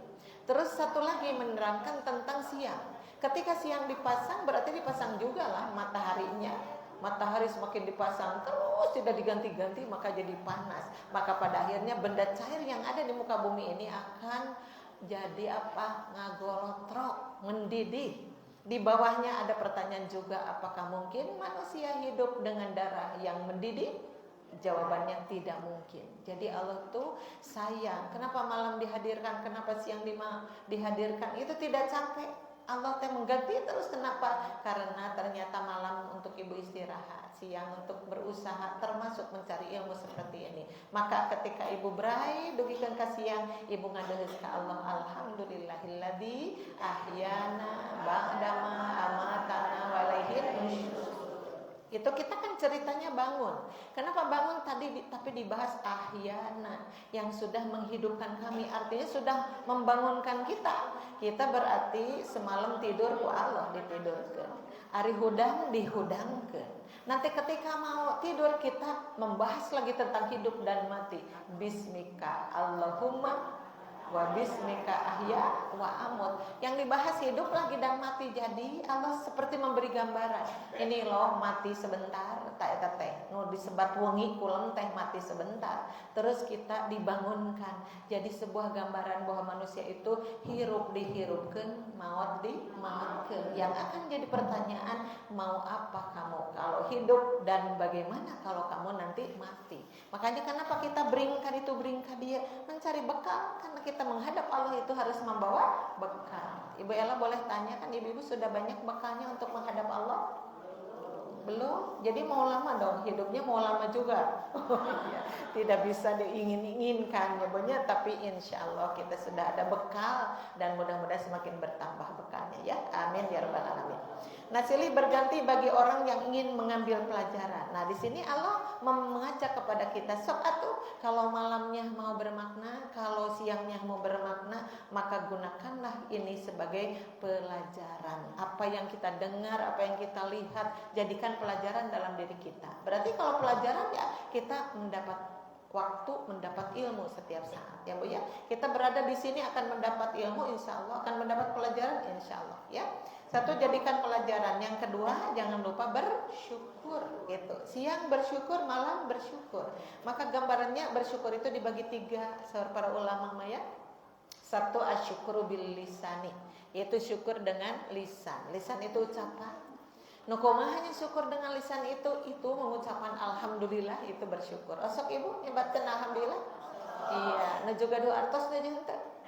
Terus satu lagi menerangkan tentang siang. Ketika siang dipasang berarti dipasang juga lah mataharinya. Matahari semakin dipasang terus tidak diganti-ganti maka jadi panas. Maka pada akhirnya benda cair yang ada di muka bumi ini akan jadi apa? Ngagolotrok, mendidih. Di bawahnya ada pertanyaan juga, apakah mungkin manusia hidup dengan darah yang mendidih? Jawabannya tidak mungkin. Jadi Allah tuh sayang. Kenapa malam dihadirkan? Kenapa siang dihadirkan? Itu tidak capek. Allah teh mengganti terus. Kenapa? Karena ternyata malam untuk ibu istirahat, siang untuk berusaha, termasuk mencari ilmu seperti ini. Maka ketika ibu berai dugikeun ka siang, ibu ngadeuheus ka Allah, alhamdulillahilladzi ahyana ba'dama amatana wa ilaihi nusyur. Itu kita kan ceritanya bangun. Kenapa bangun tadi tapi dibahas ahyana, yang sudah menghidupkan kami, artinya sudah membangunkan kita. Kita berarti semalam tidur ku Allah ditidurkeun. Ari hudang dihudangkeun. Nanti ketika mau tidur kita membahas lagi tentang hidup dan mati. Bismika Allahumma wa bismika ahya wa amut. Yang dibahas hidup lagi dan mati. Jadi Allah seperti memberi gambaran. Ini loh mati sebentar, tak eta teh nu disebat wengi kulem teh mati sebentar. Terus kita dibangunkan. Jadi sebuah gambaran bahwa manusia itu hirup dihirupkeun, maut dimautkeun. Yang akan jadi pertanyaan, mau apa kamu kalau hidup dan bagaimana kalau kamu nanti mati. Makanya kenapa kita beringkar dia mencari bekal, karena kita menghadap Allah itu harus membawa bekal. Ibu Ella boleh tanya, kan ibu-ibu sudah banyak bekalnya untuk menghadap Allah? Belum? Jadi mau lama dong hidupnya, mau lama juga. Tidak bisa diingin-inginkan ya, tapi insya Allah kita sudah ada bekal dan mudah-mudahan semakin bertambah bekalnya ya. Amin ya rabbal alamin. Nah, silih berganti bagi orang yang ingin mengambil pelajaran. Nah, di sini Allah mengajak kepada kita, sok atuh kalau malamnya mau bermakna, kalau siangnya mau bermakna, maka gunakanlah ini sebagai pelajaran. Apa yang kita dengar, apa yang kita lihat, jadikan pelajaran dalam diri kita. Berarti kalau pelajaran ya kita mendapat waktu, mendapat ilmu setiap saat ya Bu ya. Kita berada di sini akan mendapat ilmu, insya Allah akan mendapat pelajaran, insya Allah ya. Satu, jadikan pelajaran. Yang kedua, jangan lupa bersyukur gitu. Siang bersyukur, malam bersyukur. Maka gambarannya bersyukur itu dibagi 3 seorang para ulama ya. Satu, asyukuru bil lisani, yaitu syukur dengan lisan. Lisan itu ucapan. Nukumahanya syukur dengan lisan itu mengucapkan alhamdulillah, itu bersyukur. Osok ibu nyebatkan alhamdulillah. Iya, nah juga doa artos na jeung teh.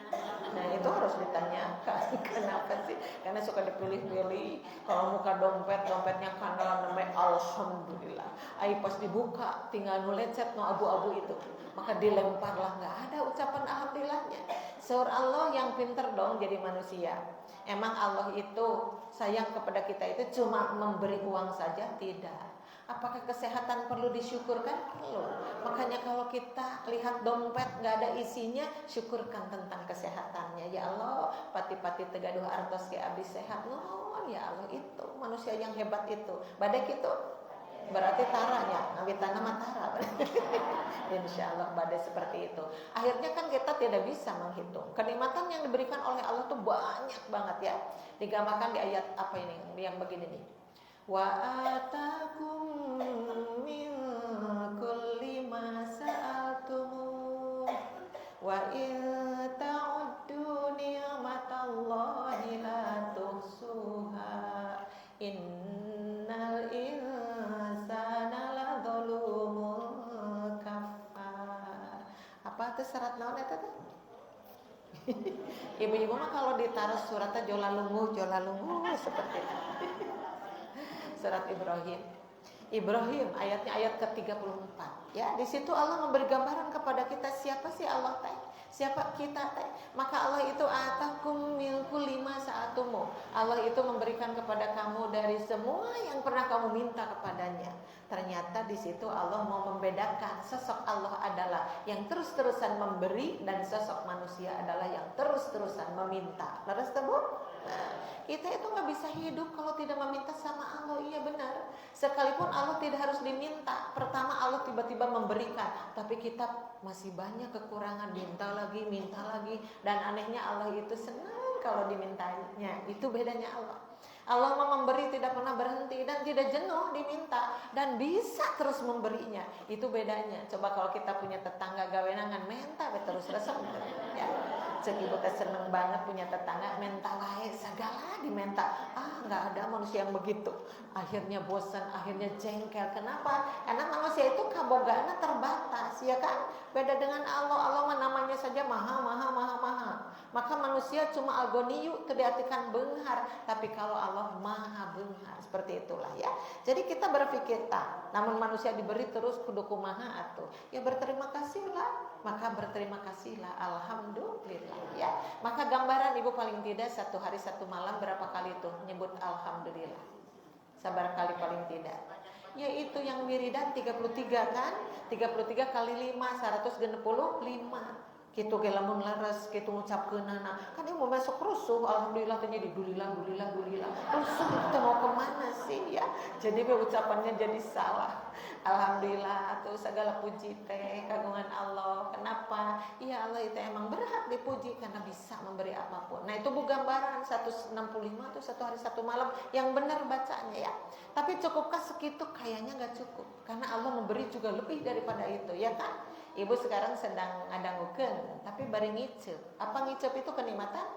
Nah itu harus ditanyakan. Kenapa sih? Karena suka dipilih-pilih. Kalau muka dompetnya kanan namanya alhamdulillah. Ai pas dibuka tinggal nu lecet nu abu-abu itu. Maka dilemparlah, nggak ada ucapan alhamdulillahnya. Seur Allah yang pinter dong jadi manusia. Emang Allah itu sayang kepada kita itu cuma memberi uang saja? Tidak. Apakah kesehatan perlu disyukurkan? Perlu. Makanya kalau kita lihat dompet nggak ada isinya, syukurkan tentang kesehatannya. Ya Allah, pati-pati tegaduh artos ke abis sehat. No, ya Allah, itu manusia yang hebat itu. Badai itu berarti taranya, ngawitana mah tara. Insya Allah badai seperti itu. Akhirnya kan kita tidak bisa menghitung. Kenikmatan yang diberikan oleh Allah tuh banyak banget ya. Digambarkan di ayat apa ini? Yang begini nih. Wa atakum min kulli ma sa'altum wa in ta'uddu ni'matallahi la tuhsuha innal insana la zalumun kafar. Apa itu syarat naon eta teh? Ibu-ibu mah kalau ditaruh suratnya jolalungu seperti itu. Surat Ibrahim ayatnya ayat ke-34 ya. Di situ Allah memberi gambaran kepada kita siapa sih Allah teh, siapa kita teh. Maka Allah itu atakum min kulli ma sa'atumu. Allah itu memberikan kepada kamu dari semua yang pernah kamu minta kepadanya. Ternyata di situ Allah mau membedakan sosok Allah adalah yang terus-terusan memberi dan sosok manusia adalah yang terus-terusan meminta. Laras tebu? Nah, kita itu nggak bisa hidup kalau tidak meminta sama Allah. Iya benar. Sekalipun Allah tidak harus diminta. Pertama Allah tiba-tiba memberikan, tapi kita masih banyak kekurangan, minta lagi. Dan anehnya Allah itu senang kalau dimintanya. Itu bedanya Allah. Allah mau memberi tidak pernah berhenti dan tidak jenuh diminta dan bisa terus memberinya. Itu bedanya. Coba kalau kita punya tetangga gawenangan menta terus resep ya. Cek ibu teh seneng banget punya tetangga menta wae segala dimenta. Nggak ada manusia yang begitu. Akhirnya bosan, akhirnya jengkel. Kenapa? Karena manusia itu kabogana terbatas, ya kan? Beda dengan Allah. Allah namanya saja maha. Maka manusia cuma algoniyu, itu diartikan benghar. Tapi kalau Allah maha benghar, seperti itulah ya. Jadi kita berpikir namun manusia diberi terus kudu kumaha atuh. Ya berterima kasihlah. Maka berterima kasihlah, alhamdulillah ya. Maka gambaran ibu paling tidak 1 hari 1 malam berapa kali tuh nyebut alhamdulillah? Sabar kali paling tidak. Yaitu yang wiridan 33 kan? 33 kali 5 165. Kitu ge lamun laras kitu ngucapkeunana kan ieu mau masuk rusuh alhamdulillah teh jadi dulilah rusuh itu mau kemana sih ya. Jadi ucapannya jadi salah. Alhamdulillah tuh segala puji teh kagungan Allah. Kenapa? Ya Allah itu emang berhak dipuji karena bisa memberi apapun. Nah itu bu gambaran 165 tuh 1 hari 1 malam yang benar bacanya ya. Tapi cukupkah segitu? Kayaknya nggak cukup. Karena Allah memberi juga lebih daripada itu ya kan. Ibu sekarang sedang ngadangukeun, tapi bari ngicep. Apa ngicep itu kenikmatan?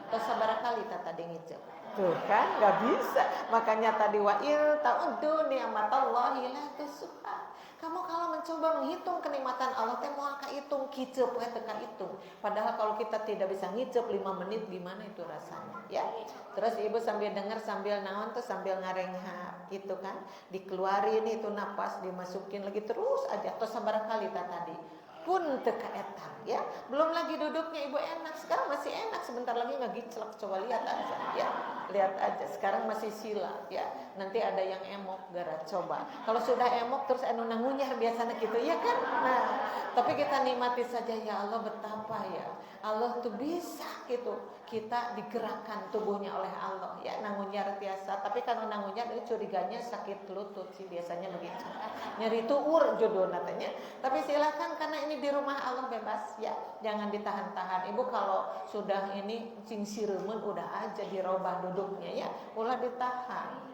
Atau sabarakali tadi ngicep. Tuh kan nggak bisa. Makanya tadi wa'il ta'uddu ni'matallahi la tusuha. Kamu kalau mencoba menghitung kenikmatan Allah teh moal kahitung kicep we teu kahitung. Padahal kalau kita tidak bisa ngicep 5 menit gimana itu rasanya ya. Terus ibu sambil dengar sambil naon tuh sambil ngarengha itu kan, dikeluarin itu napas dimasukin lagi terus aja atau sabarakali tadi. Pun teu kaetan ya. Belum lagi duduknya ibu enak, sekarang masih enak, sebentar lagi ngagiclek, coba lihat aja ya. Lihat aja sekarang masih sila ya. Nanti ada yang emok gara coba. Kalau sudah emok terus anu nangunyar biasanya gitu ya kan. Nah, tapi kita nikmati saja ya Allah betapa ya. Allah tuh bisa gitu. Kita digerakkan tubuhnya oleh Allah ya, nangunyar biasa. Tapi kalau nangunyar itu curiganya sakit lutut sih biasanya begitu. Nyeri tuur jodoh natanya. Tapi silakan karena ini di rumah Allah bebas ya. Jangan ditahan-tahan. Ibu kalau sudah ini cing siremen udah aja dirobah duduknya ya. Ulah ditahan.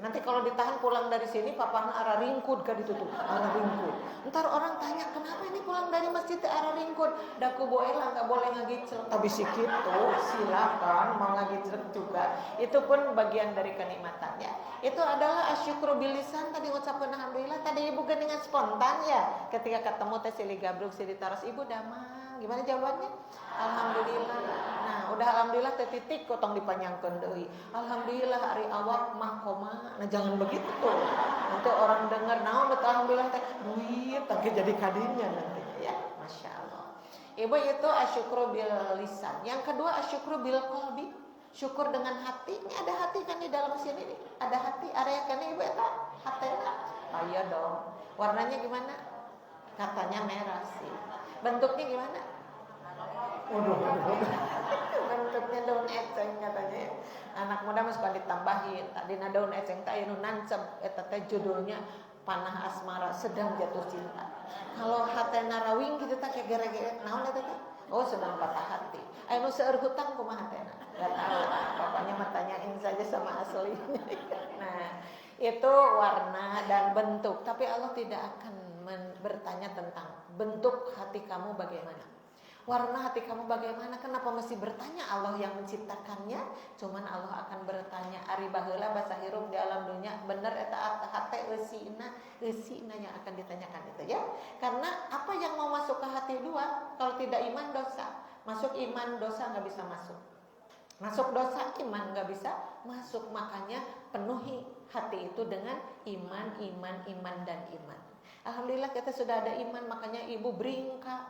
Nanti kalau ditahan pulang dari sini papahna arah ringkud kan ditutup arah ringkud. Ntar orang tanya kenapa ini pulang dari masjid arah ringkud. Daku boela nggak boleh ngagiclek. Tapi sikit tuh silakan mau ngagiclek juga. Itu pun bagian dari kenikmatannya. Itu adalah asyukru bilisan tadi ucapkan alhamdulillah. Tadi ibu geningan spontan ya. Ketika ketemu teh Sili Gabruk Sili Taros ibu damang. Gimana jawabannya? Alhamdulillah. Nah, udah alhamdulillah teh titik kotong dipanjangkeun deui. Alhamdulillah hari awal mah koma. Nah, jangan begitu tuh. Nanti orang dengar naon betul alhamdulillah teh duit tapi jadi kadinya nanti ya. Masya Allah. Ibu itu asyukru bil lisan. Yang kedua asyukru bil qalbi. Syukur dengan hati. Ini ada hati kan di dalam sini nih. Ada hati. Area kan ibu eta hatena. Oh iya dong. Warnanya gimana? Katanya merah sih. Bentuknya gimana? Bentuknya daun eceng katanya. Anak muda mah suka ditambahin. Tadina daun eceng teh anu nancep eta teh judulnya Panah Asmara Sedang Jatuh Cinta. Kalau hatena rawing gitu teh kayak gere-gere naon eta teh? Oh, sedang patah hati. Anu seueur hutang kumaha hatena? Enggak tahu. Pokoknya mah tanyain saja sama aslinya. Nah, itu warna dan bentuk, tapi Allah tidak akan bertanya tentang bentuk hati kamu bagaimana, warna hati kamu bagaimana. Kenapa mesti bertanya? Allah yang menciptakannya. Cuman Allah akan bertanya ari baheula basa hirum di alam dunia bener eta hate eusina yang akan ditanyakan itu ya. Karena apa yang mau masuk ke hati dua? Kalau tidak iman dosa, masuk iman dosa nggak bisa masuk. Masuk dosa iman nggak bisa masuk. Makanya penuhi hati itu dengan iman dan iman. Alhamdulillah kita sudah ada iman, makanya ibu bringka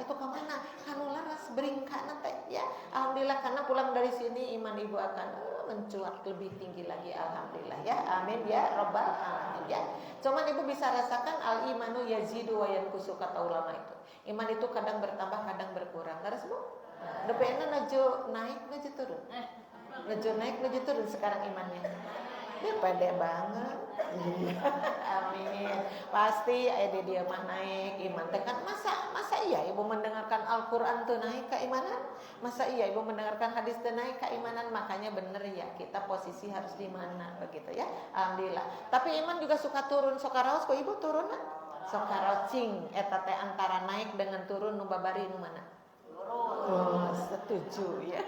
itu kemana? Kanu laras bringka nanti ya. Alhamdulillah karena pulang dari sini iman ibu akan mencuat lebih tinggi lagi. Alhamdulillah ya, amin ya robbal alamin ya. Cuman ibu bisa rasakan al imanu yazidu wa yanqusu kata ulama itu. Iman itu kadang bertambah kadang berkurang. Laras bu? Depena nuju naik nuju turun. Nuju naik nuju turun sekarang imannya. Dia pede banget. Amin. Pasti ada dia mah naik iman teh kan masa iya ibu mendengarkan Al-Qur'an tuh naik keimanan? Masa iya ibu mendengarkan hadis tuh naik keimanan? Makanya bener ya kita posisi harus di mana begitu ya. Alhamdulillah. Tapi iman juga suka turun. Sokaraos kok ibu turun lah? Sokarocing eta teh antara naik dengan turun nu babari nu mana? Oh, setuju ya.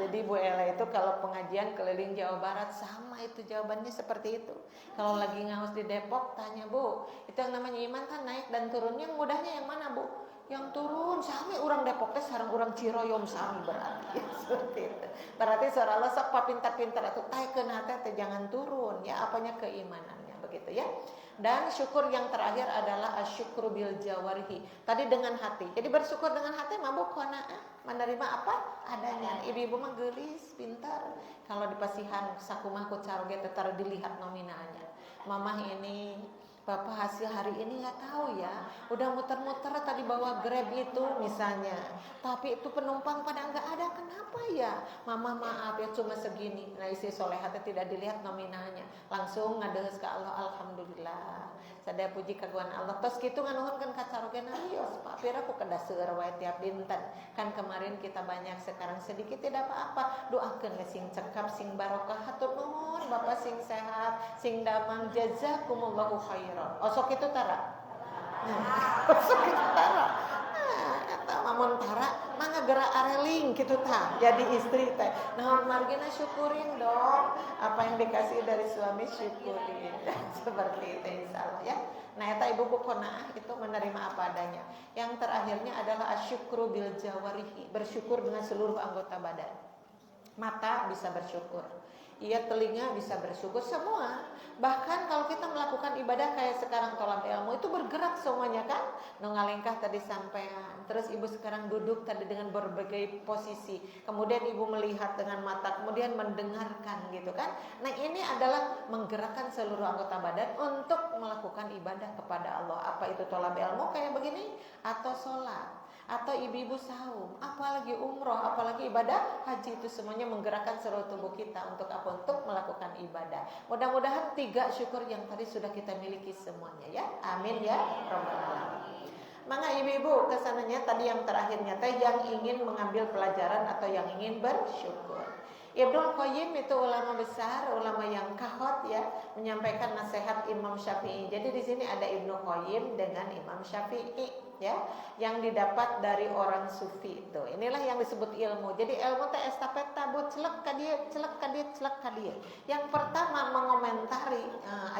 Jadi Bu Ella itu kalau pengajian keliling Jawa Barat sama itu jawabannya seperti itu. Kalau lagi ngaus di Depok tanya Bu, itu yang namanya iman kan naik dan turunnya mudahnya yang mana Bu? Yang turun sami orang Depok teh sareng orang Ciroyom sami berarti ya, seperti itu. Berarti seorang Allah sok pintar-pintar atuh taekeun hate teh jangan turun ya apanya keimanannya begitu ya. Dan syukur yang terakhir adalah asyukru bil jawarihi. Tadi dengan hati. Jadi bersyukur dengan hati mabuk qanaah, menerima apa adanya. Ibu-ibu mah geulis, pintar. Kalau di pasihan sakumah ku caroge teh dilihat nominalnya. Mamah ini Bapak hasil hari ini nggak tahu ya, udah muter-muter tadi bawa Grab itu misalnya, tapi itu penumpang pada nggak ada, kenapa ya? Mama maaf ya cuma segini. Nah isi solehatnya tidak dilihat nominalnya, langsung ngadehes ke Allah, alhamdulillah. Sadaya puji kaguan Allah. Tos kitu nganuhunkeun ka carogen arios, Pak Pira ku kada seueur wae tiap dinten. Kan kemarin kita banyak, sekarang sedikit tidak apa-apa. Doakeun ge sing cekap, sing barokah, hatur nuhun Bapak sing sehat, sing damang, jazakumullahu khairan. Osok itu tara. Osok itu tara. Eta mamun tara mangga gerak areling kitu tah jadi istri teh. Naon margina syukurin dong. Apa yang dikasih dari suami syukurin. Seperti itu insyaallah ya. Nah eta ibu qanaah itu menerima apa adanya. Yang terakhirnya adalah asyukru bil jawarihi, bersyukur dengan seluruh anggota badan. Mata bisa bersyukur, iya telinga bisa bersyukur, semua. Bahkan kalau kita melakukan ibadah kayak sekarang tolab ilmu itu bergerak semuanya kan. Ngalengkah tadi sampean, terus ibu sekarang duduk tadi dengan berbagai posisi, kemudian ibu melihat dengan mata, kemudian mendengarkan gitu kan. Nah ini adalah menggerakkan seluruh anggota badan untuk melakukan ibadah kepada Allah. Apa itu tolab ilmu kayak begini, atau sholat, atau ibu-ibu saum, apalagi umroh, apalagi ibadah haji, itu semuanya menggerakkan seluruh tubuh kita untuk apa? Untuk melakukan ibadah. Mudah-mudahan 3 syukur yang tadi sudah kita miliki semuanya ya. Amin ya rabbal alamin. Maka ibu-ibu kesananya tadi yang terakhirnya teh yang ingin mengambil pelajaran atau yang ingin bersyukur. Ibnu Qayyim itu ulama besar, ulama yang kahot ya, menyampaikan nasihat Imam Syafi'i. Jadi di sini ada Ibnu Qayyim dengan Imam Syafi'i ya, yang didapat dari orang sufi itu. Inilah yang disebut ilmu. Jadi ilmu teh estafeta buat celek ka dieu, celek ka dieu, celek ka dieu. Yang pertama mengomentari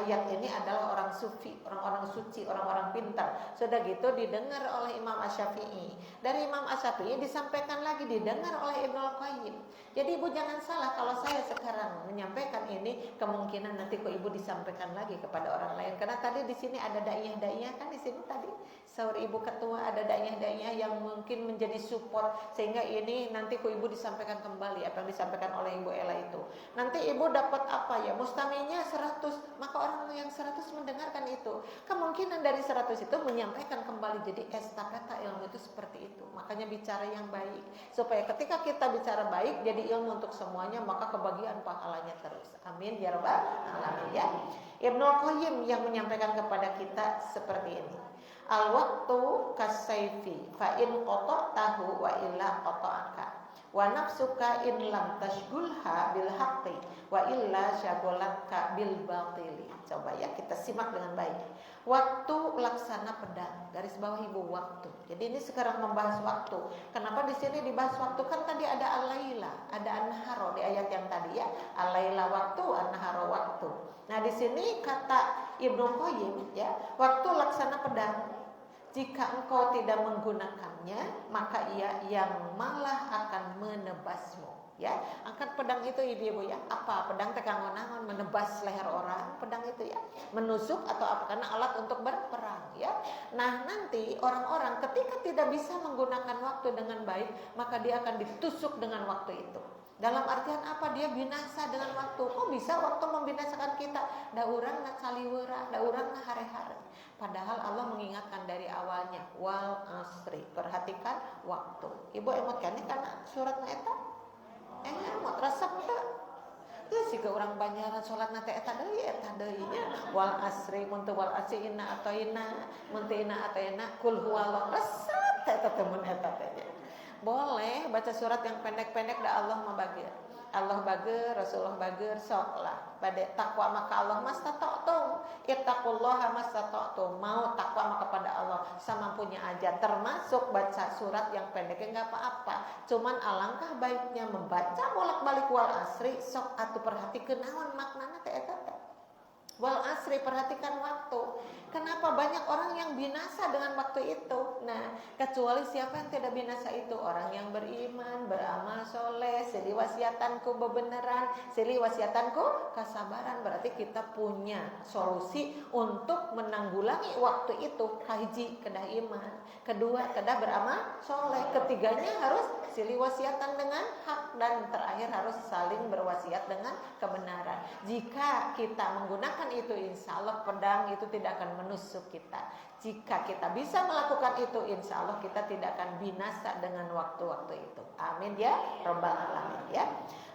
ayat ini adalah orang sufi, orang-orang suci, orang-orang pintar. Sudah gitu didengar oleh Imam Asy-Syafi'i. Dari Imam Asy-Syafi'i disampaikan lagi, didengar oleh Ibnu Qayyim. Jadi ibu jangan salah kalau saya sekarang menyampaikan ini, kemungkinan nanti kok ibu disampaikan lagi kepada orang lain. Karena tadi di sini ada daiyah-daiyah kan di sini tadi. Saur ibu ketua ada daiyah-daiyah yang mungkin menjadi support sehingga ini nanti kok ibu disampaikan kembali apa yang disampaikan oleh Ibu Ella itu. Nanti ibu dapat apa ya? Mustaminya 100, maka orang yang 100 mendengarkan itu. Kemungkinan dari 100 itu menyampaikan kembali. Jadi estafeta ilmu itu seperti itu. Makanya bicara yang baik supaya ketika kita bicara baik jadi ilmu untuk semuanya, maka kebahagiaan pahalanya terus. Amin ya rabbal alamin ya. Ibnu Qayyim yang menyampaikan kepada kita seperti ini. Al waktu kasayfi fa in qata'tahu wa illa qata'aka wa nafsuka in lam tashghulha bil haqqi wa illa syagolatka bil batili. Coba ya kita simak dengan baik. Waktu laksana pedang, garis bawah ibu waktu. Jadi ini sekarang membahas waktu. Kenapa di sini dibahas waktu? Kan tadi ada al-laila, ada an-naharo di ayat yang tadi ya. Al-laila waktu, an-naharo waktu. Nah di sini kata Ibnu Qayyim ya, waktu laksana pedang. Jika engkau tidak menggunakannya, maka ia yang malah akan menebasmu. Ya, angkat pedang itu ibu-ibu ya. Apa pedang teh kanggo naon? Menebas leher orang, pedang itu ya. Menusuk atau apa? Karena alat untuk berperang ya. Nah, nanti orang-orang ketika tidak bisa menggunakan waktu dengan baik, maka dia akan ditusuk dengan waktu itu. Dalam artian apa? Dia binasa dengan waktu. Kok bisa waktu membinasakan kita? Da urang na caliweura, da urang na hare-hare. Padahal Allah mengingatkan dari awalnya, wal asri. Perhatikan waktu. Ibu emot kan karena suratna eta? Emot resep teh. Teu siga urang Banjaran salat nate eta deui nya. Wal asri mun teu wal asri inna ataina, mun teu inna ataina kul huwallahu resep eta teh mun eta teh. Boleh baca surat yang pendek-pendek da Allah mah bageur. Allah bageur, Rasulullah bageur, sok lah. Pada takwa maka Allah mastata'tum. Ittaqullaha mastata'tum. Mau takwa maka kepada Allah semampunya aja. Termasuk baca surat yang pendeknya enggak apa-apa. Cuman alangkah baiknya membaca bolak-balik wal asri, sok atuh perhatikeun naon maknana teh eta teh. Wal asri, perhatikan waktu. Kenapa banyak orang yang binasa dengan waktu itu? Nah, kecuali siapa yang tidak binasa itu? Orang yang beriman, beramal soleh, sili wasiatanku bebeneran, sili wasiatanku kesabaran. Berarti kita punya solusi untuk menanggulangi waktu itu. Kahiji, kedah iman. Kedua, kedah beramal soleh. Ketiganya harus sili wasiatan dengan hak. Dan terakhir harus saling berwasiat dengan kebenaran. Jika kita menggunakan lakukan itu, insya Allah pedang itu tidak akan menusuk kita. Jika kita bisa melakukan itu, insya Allah kita tidak akan binasa dengan waktu-waktu itu. Amin ya Rabbal Alamin ya.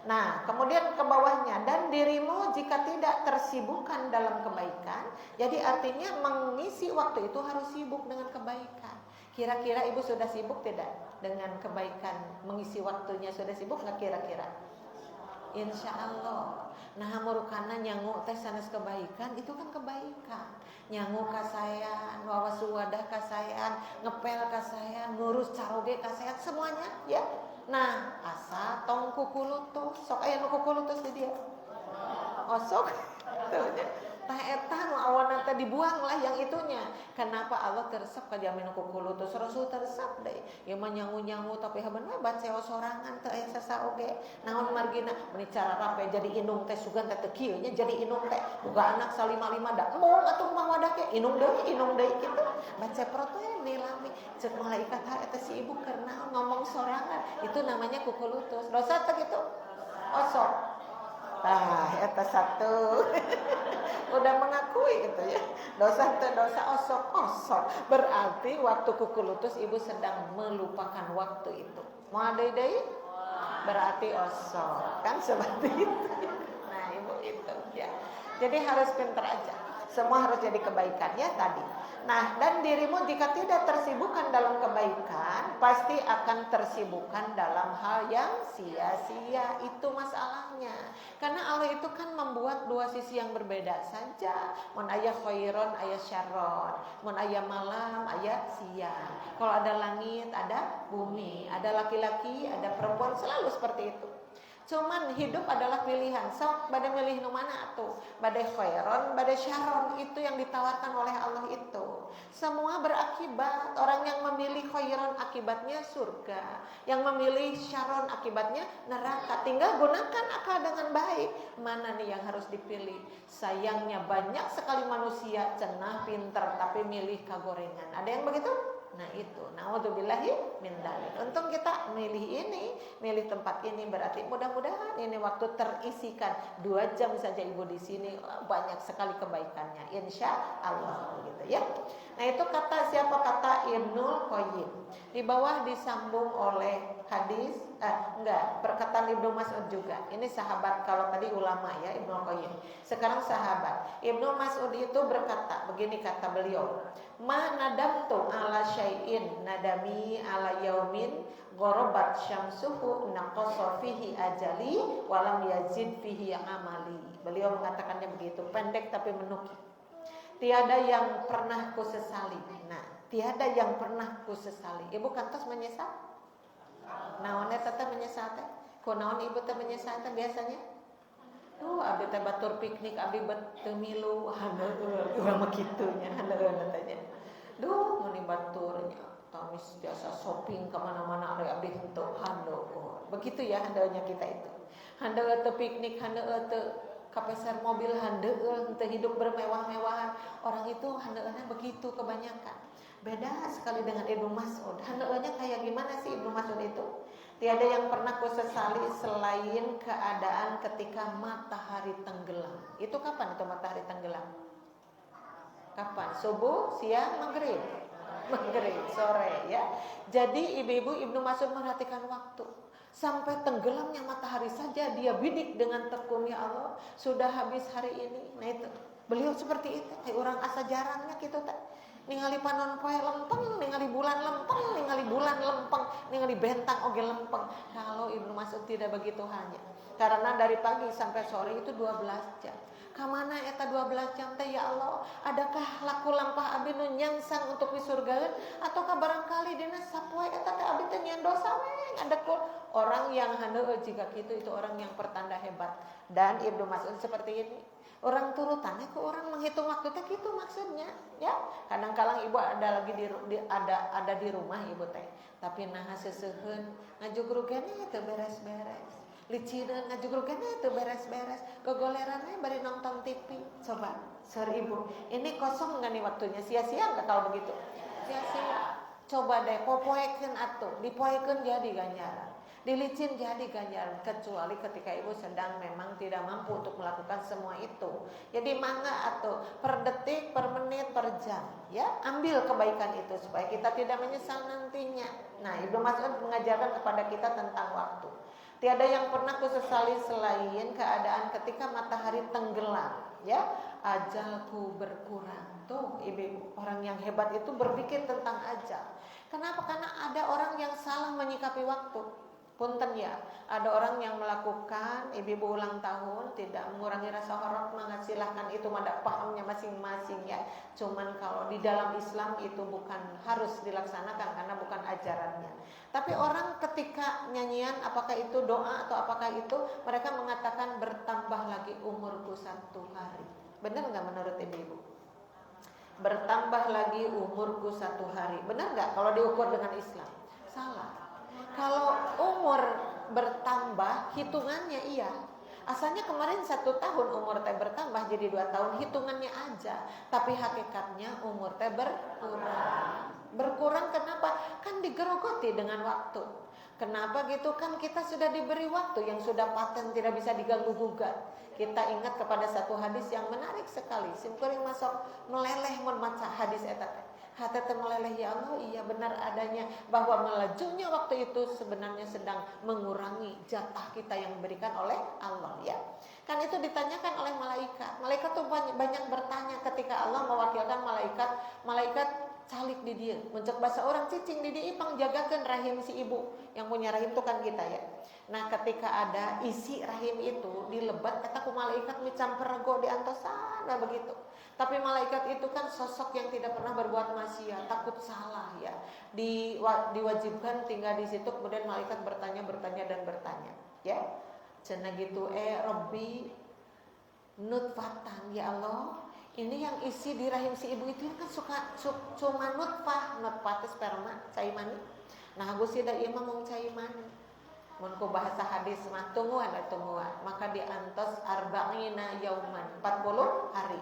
Nah, kemudian ke bawahnya, dan dirimu jika tidak tersibukkan dalam kebaikan. Jadi artinya mengisi waktu itu harus sibuk dengan kebaikan. Kira-kira ibu sudah sibuk tidak dengan kebaikan? Mengisi waktunya sudah sibuk nggak kira-kira? Insya Allah. Nah, murukana nyangu teh sanes kebaikan, itu kan kebaikan. Nyangu kasayan, wawas wadah kasayan, ngepel kasayan, ngurus caroge kasayan, semuanya ya. Nah, asa tong kukulutus, sok aya nu kukulutus di dia. Osok. Tah eta nu awana teh dibuang lah yang itunya. Kenapa Allah tersep ka jamin kukulutus, Rasul tersep deui. Ieu mah nyangu-nyangu tapi habeuna baca sorangan teu aya sasaoge. Naon margina meni cara rape jadi inung teh sugan teh teu kieu nya jadi inung teh. Boga anak salima-lima da mung atuh mah wadah ke inung deui kitu. Baca protoe nilami ceuk malaikat eta si ibu karena ngomong sorangan. Itu namanya kukulutus. Dosa teh kitu. Osok. Tah eta satu. Udah mengakui gitu ya. Dosa osok. Berarti waktu kukulutus ibu sedang melupakan waktu itu. Mau deui? Berarti osok. Kan seperti itu. Nah, ibu itu ya. Jadi harus pintar aja. Semua harus jadi kebaikan ya tadi. Nah, dan dirimu jika tidak tersibukkan dalam kebaikan, pasti akan tersibukkan dalam hal yang sia-sia. Itu masalahnya. Karena Allah itu kan membuat dua sisi yang berbeda saja. Mun aya khairon, aya syarron. Mun aya malam, aya siang. Kalau ada langit, ada bumi. Ada laki-laki, ada perempuan, selalu seperti itu. Cuman hidup adalah pilihan. Sok bade milih nu mana atuh? Bade khairon, bade syarron, itu yang ditawarkan oleh Allah itu. Semua berakibat. Orang yang memilih khairon akibatnya surga. Yang memilih syarron akibatnya neraka. Tinggal gunakan akal dengan baik. Mana nih yang harus dipilih? Sayangnya banyak sekali manusia cenah pinter tapi milih kagorengan. Ada yang begitu? Nah itu, naudzubillahi min dzalik. Untung kita milih ini, milih tempat ini, berarti mudah-mudahan ini waktu terisikan 2 jam saja ibu di sini, banyak sekali kebaikannya, insya Allah gitu ya. Nah itu kata siapa? Kata Ibnul Qayyim. Di bawah disambung oleh hadis, perkataan Ibnu Mas'ud juga. Ini sahabat, kalau tadi ulama ya Ibnul Qayyim. Sekarang sahabat. Ibnu Mas'ud itu berkata, begini kata beliau. Ma nadamtu ala syai'in nadami ala yaumin gharabat syamsuhu naqasa fihi ajali walam yazid fihi amali. Beliau mengatakannya begitu, pendek tapi menukik. Tiada yang pernah ku sesali. Nah, tiada yang pernah ku sesali. Ibu kantos menyesal? Naon eta teh menyesal teh? Kunaon ibu teh menyesal teh biasanya? Abdi teh batur piknik, abdi teu milu, haneueun urang mah kitu nya, haneueun tanya. Mun baturnya tamis biasa shopping ke mana-mana ari abdi henteu handeueun. Begitu ya handeunya kita itu. Handeueun teu piknik, handeueun teu kapeser mobil, handeueun teu hidup bermewah-mewahan. Orang itu handeueunnya begitu kebanyakan. Beda sekali dengan Ibnu Mas'ud. Handeueunnya kayak gimana sih Ibnu Mas'ud itu? Tiada yang pernah ku sesali selain keadaan ketika matahari tenggelam. Itu kapan itu matahari tenggelam? Kapan? Subuh, siang, maghrib, sore ya. Jadi ibu-ibu Ibnu Mas'ud merhatikan waktu. Sampai tenggelamnya matahari saja dia bidik dengan tekunnya Allah. Sudah habis hari ini. Nah itu. Beliau seperti itu. Orang asa jarangnya gitu tak. Ningali panon poe lempeng, ningali bulan lempeng, ningali bulan lempeng, ningali bentang oge lempeng. Kalau Ibnu Mas'ud tidak begitu hanya. Karena dari pagi sampai sore itu 12 jam. Kamana eta 12 jam teh ya Allah? Adakah laku lampah abdi nu nyangsang untuk disurgaeun ataukah barangkali dina sapoe eta teh abdi teh nyan dosa we ngadekul? Orang yang handeuh jika kitu itu orang yang pertanda hebat. Dan Ibnu Mas'ud seperti ini. Orang turutannya ke orang menghitung waktu teh gitu maksudnya, ya. Kadang-kadang ibu ada lagi ada di rumah ibu teh, tapi nah seseuheun ngajugrugennya teu beres-beres. Licireun ngajugrugennya teu beres-beres. Gogolerannya bari nonton TV. Coba, sorry ibu, ini kosong enggak nih waktunya? Sia-sia enggak kalau begitu? Sia-sia. Coba deh popoekeun atuh, dipoekeun jadi ganjaran. Dilicin jadi ganjaran, kecuali ketika ibu sedang memang tidak mampu untuk melakukan semua itu. Jadi mangga atau per detik, per menit, per jam, ya ambil kebaikan itu supaya kita tidak menyesal nantinya. Nah, Ibnu Mas'ud mengajarkan kepada kita tentang waktu. Tiada yang pernah kusesali selain keadaan ketika matahari tenggelam, ya ajalku berkurang. Tuh ibu, orang yang hebat itu berpikir tentang ajal. Kenapa? Karena ada orang yang salah menyikapi waktu. Punten ya, ada orang yang melakukan ibu ulang tahun tidak mengurangi rasa hormat, silahkan itu pada pahamnya masing-masing ya. Cuman kalau di dalam Islam itu bukan harus dilaksanakan karena bukan ajarannya. Tapi orang ketika nyanyian apakah itu doa atau apakah itu mereka mengatakan bertambah lagi umurku 1 hari. Benar nggak menurut ibu? Bertambah lagi umurku 1 hari. Benar nggak kalau diukur dengan Islam? Salah. Kalau umur bertambah hitungannya iya. Asalnya kemarin 1 tahun umur teh bertambah jadi 2 tahun hitungannya aja. Tapi hakikatnya umur teh berkurang. Berkurang kenapa? Kan digerogoti dengan waktu. Kenapa gitu? Kan kita sudah diberi waktu yang sudah paten tidak bisa diganggu gugat. Kita ingat kepada satu hadis yang menarik sekali. Simkuring masuk meleleh membaca hadis eta teh. Hati teh meleleh, ya Allah, iya benar adanya bahwa melajunya waktu itu sebenarnya sedang mengurangi jatah kita yang diberikan oleh Allah ya. Kan itu ditanyakan oleh malaikat. Malaikat tuh banyak bertanya ketika Allah mewakilkan malaikat calik di dia, mencek bahasa orang cicing di dia ipang jagakan rahim si ibu. Yang punya rahim itu kan kita ya. Nah ketika ada isi rahim itu dilebat, kata ku malaikat micampur rego di antosan, nah begitu. Tapi malaikat itu kan sosok yang tidak pernah berbuat maksiat, takut salah ya. Diwajibkan tinggal di situ, kemudian malaikat bertanya ya. Cenah gitu Robbi nutfatan ya Allah. Ini yang isi di rahim si ibu itu kan cuma nutfah itu sperma, cai mani. Nah Gusti da ieu mah mung cai mani. Mun ku bahasa hadis mah tungguan. Maka diantos arba'ina yauman, 40 hari.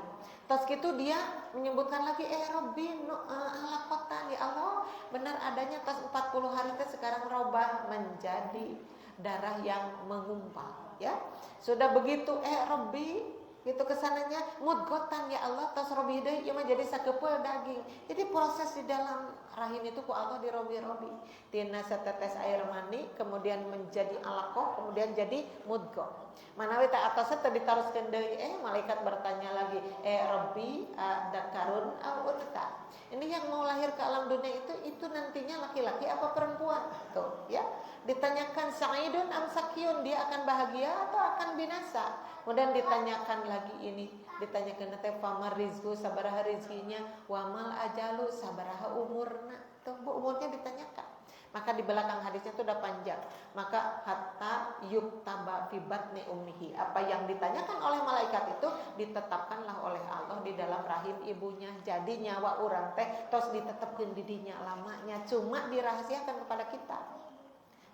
Terus gitu dia menyebutkan lagi Robbi alakotan ya Allah, benar adanya terus 40 hari itu sekarang robah menjadi darah yang mengumpal ya. Sudah begitu Robbi gitu kesananya mudgotan ya Allah tos robi deui ieu mah jadi sakepeul daging. Jadi proses di dalam rahim itu ku Allah dirobi-robi. Tina setetes air mani kemudian menjadi alaqah kemudian jadi mudghah. Manawi ta atasna teh ditaroskeun deui malaikat bertanya lagi Rabbi dzakarun aw unta. Ini yang mau lahir ke alam dunia itu nantinya laki-laki apa perempuan? Tuh ya. Ditanyakan sa'idun am sakyun, dia akan bahagia atau akan binasa? Kemudian ditanyakan lagi ditanyakan teh famar rizqu sabaraha rizkinya wa mal ajalu sabaraha umurna. Tuh Bu umurnya ditanyakan. Maka di belakang hadisnya itu udah panjang. Maka hatta yuktaba fi batni ummihi. Apa yang ditanyakan oleh malaikat itu ditetapkanlah oleh Allah di dalam rahim ibunya. Jadi nyawa urang teh tos ditetepkeun di dinya lamanya, cuma dirahasiakan kepada kita.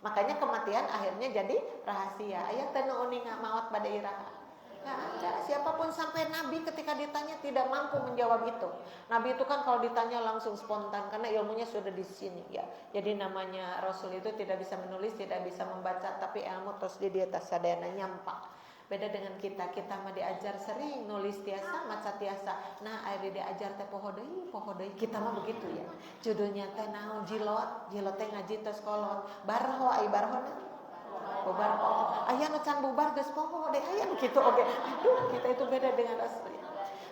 Makanya kematian akhirnya jadi rahasia. Aya teu nu uninga maot bade iraha. Nggak ada. Siapapun sampai Nabi ketika ditanya tidak mampu menjawab itu. Nabi itu kan kalau ditanya langsung spontan karena ilmunya sudah di sini ya. Jadi namanya Rasul itu tidak bisa menulis, tidak bisa membaca, tapi ilmu terus di atas sadayana nyampak. Beda dengan kita mah diajar sering nulis tiasa, maca tiasa. Nah, air diajar teh poho deui. Kita mah begitu ya. Judulnya teh naon jilot teh ngaji tos kolot. Barho ai barhona. Bubar aya nu can bubar geus poho deh aya nu kitu oge. Aduh, kita itu beda dengan Rasul.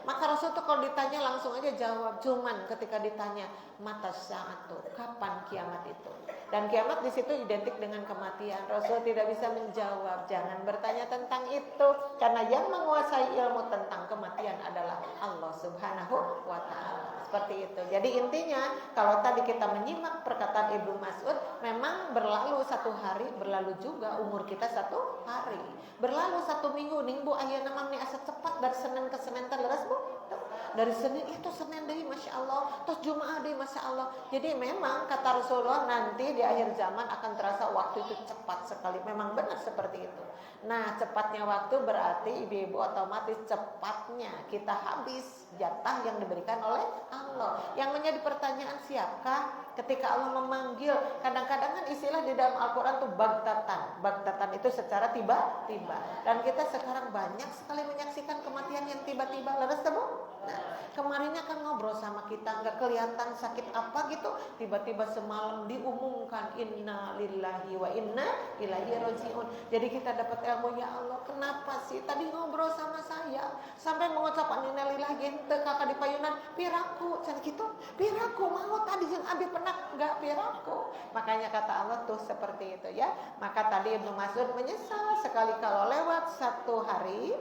Maka Rasul tuh kalau ditanya langsung aja jawab. Cuman ketika ditanya mata saatu, kapan kiamat itu? Dan kiamat di situ identik dengan kematian. Rasul tidak bisa menjawab. Jangan bertanya tentang itu karena yang menguasai ilmu tentang kematian adalah Allah Subhanahu wa taala. Seperti itu. Jadi intinya kalau tadi kita menyimak perkataan Ibnu Mas'ud, memang berlalu 1 hari, berlalu juga umur kita 1 hari. Berlalu 1 minggu, ningbu ayeuna mah asa cepat dari Senin ke Senin teh leres Bu. Dari Senin itu Senin deui Masya Allah, terus Jumaah deui Masya Allah. Jadi memang kata Rasulullah nanti di akhir zaman akan terasa waktu itu cepat sekali. Memang benar seperti itu. Nah, cepatnya waktu berarti ibu-ibu otomatis cepatnya kita habis jatah yang diberikan oleh Allah. Yang menjadi pertanyaan siapkah Ketika Allah memanggil, kadang-kadang kan istilah di dalam Al-Quran tuh bagtatan. Bagtatan itu secara tiba-tiba. Dan kita sekarang banyak sekali menyaksikan kematian yang tiba-tiba. Leres tebuk? Nah, kemarinnya kan ngobrol sama kita, nggak kelihatan sakit apa gitu, tiba-tiba semalam diumumkan inna lillahi wa inna ilaihi rajiun. Jadi kita dapat ilmu, ya Allah, kenapa sih tadi ngobrol sama saya sampai mengucapkan inna lillahi gente kakak di payunan piraku, can gitu, piraku mau tadi yang abi pernah nggak piraku. Makanya kata Allah tuh seperti itu ya. Maka tadi Ibnu Mas'ud menyesal sekali kalau lewat 1 hari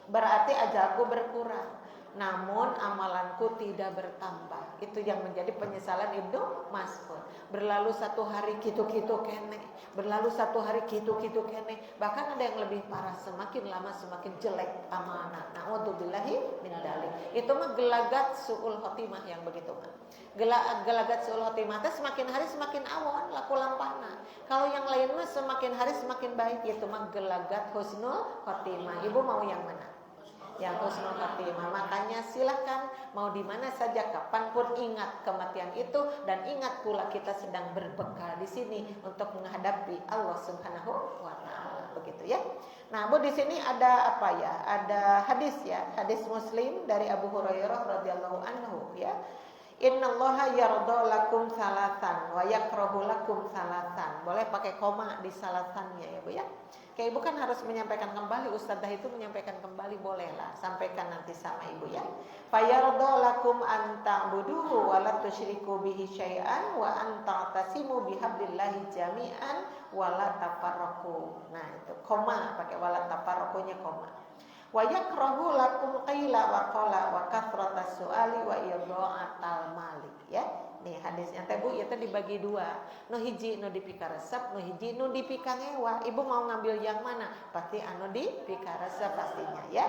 berarti ajalku berkurang, namun amalanku tidak bertambah. Itu yang menjadi penyesalan Ibnu Mas'ud. Berlalu 1 hari kitu-kitu kene, berlalu 1 hari kitu-kitu kene. Bahkan ada yang lebih parah, semakin lama semakin jelek amanah. Na'udzubillahi min dzalik. Itu mah gelagat suul khotimah yang begitu mah. Gelagat suul khotimah teh semakin hari semakin awon laku lampahna. Kalau yang lain mah semakin hari semakin baik, itu mah gelagat husnul khotimah. Ibu mau yang mana? Yang husnul khotimah. Makanya silahkan mau di mana saja kapanpun ingat kematian itu, dan ingat pula kita sedang berbekal di sini untuk menghadapi Allah Subhanahu wa taala. Begitu ya. Nah, Bu, di sini ada apa ya? Ada hadis ya, hadis Muslim dari Abu Hurairah radhiyallahu anhu ya. Innallaha yardha lakum salasan wa yakrahu lakum salasan. Boleh pakai koma di salasannya ya, Bu ya. Kayak Ibu kan harus menyampaikan kembali, ustadzah itu menyampaikan kembali, bolehlah sampaikan nanti sama Ibu ya. Fayardha lakum an ta'buduhu wa la tusyriku bihi syai'an wa an ta'tasimu bihablillahi jami'an wa la tafarraqu. Nah, itu koma, pakai wa la tafarraqunya koma. Wa yakrahu lakum qila wa qala wa kathrata su'ali wa idha'atal malik ya. Nih hadisnya teh Bu, itu dibagi 2. Nu hiji nu dipikaresep, nu hiji nu dipikangewa. Ibu mau ngambil yang mana? Pasti anu dipikaresep pastinya ya.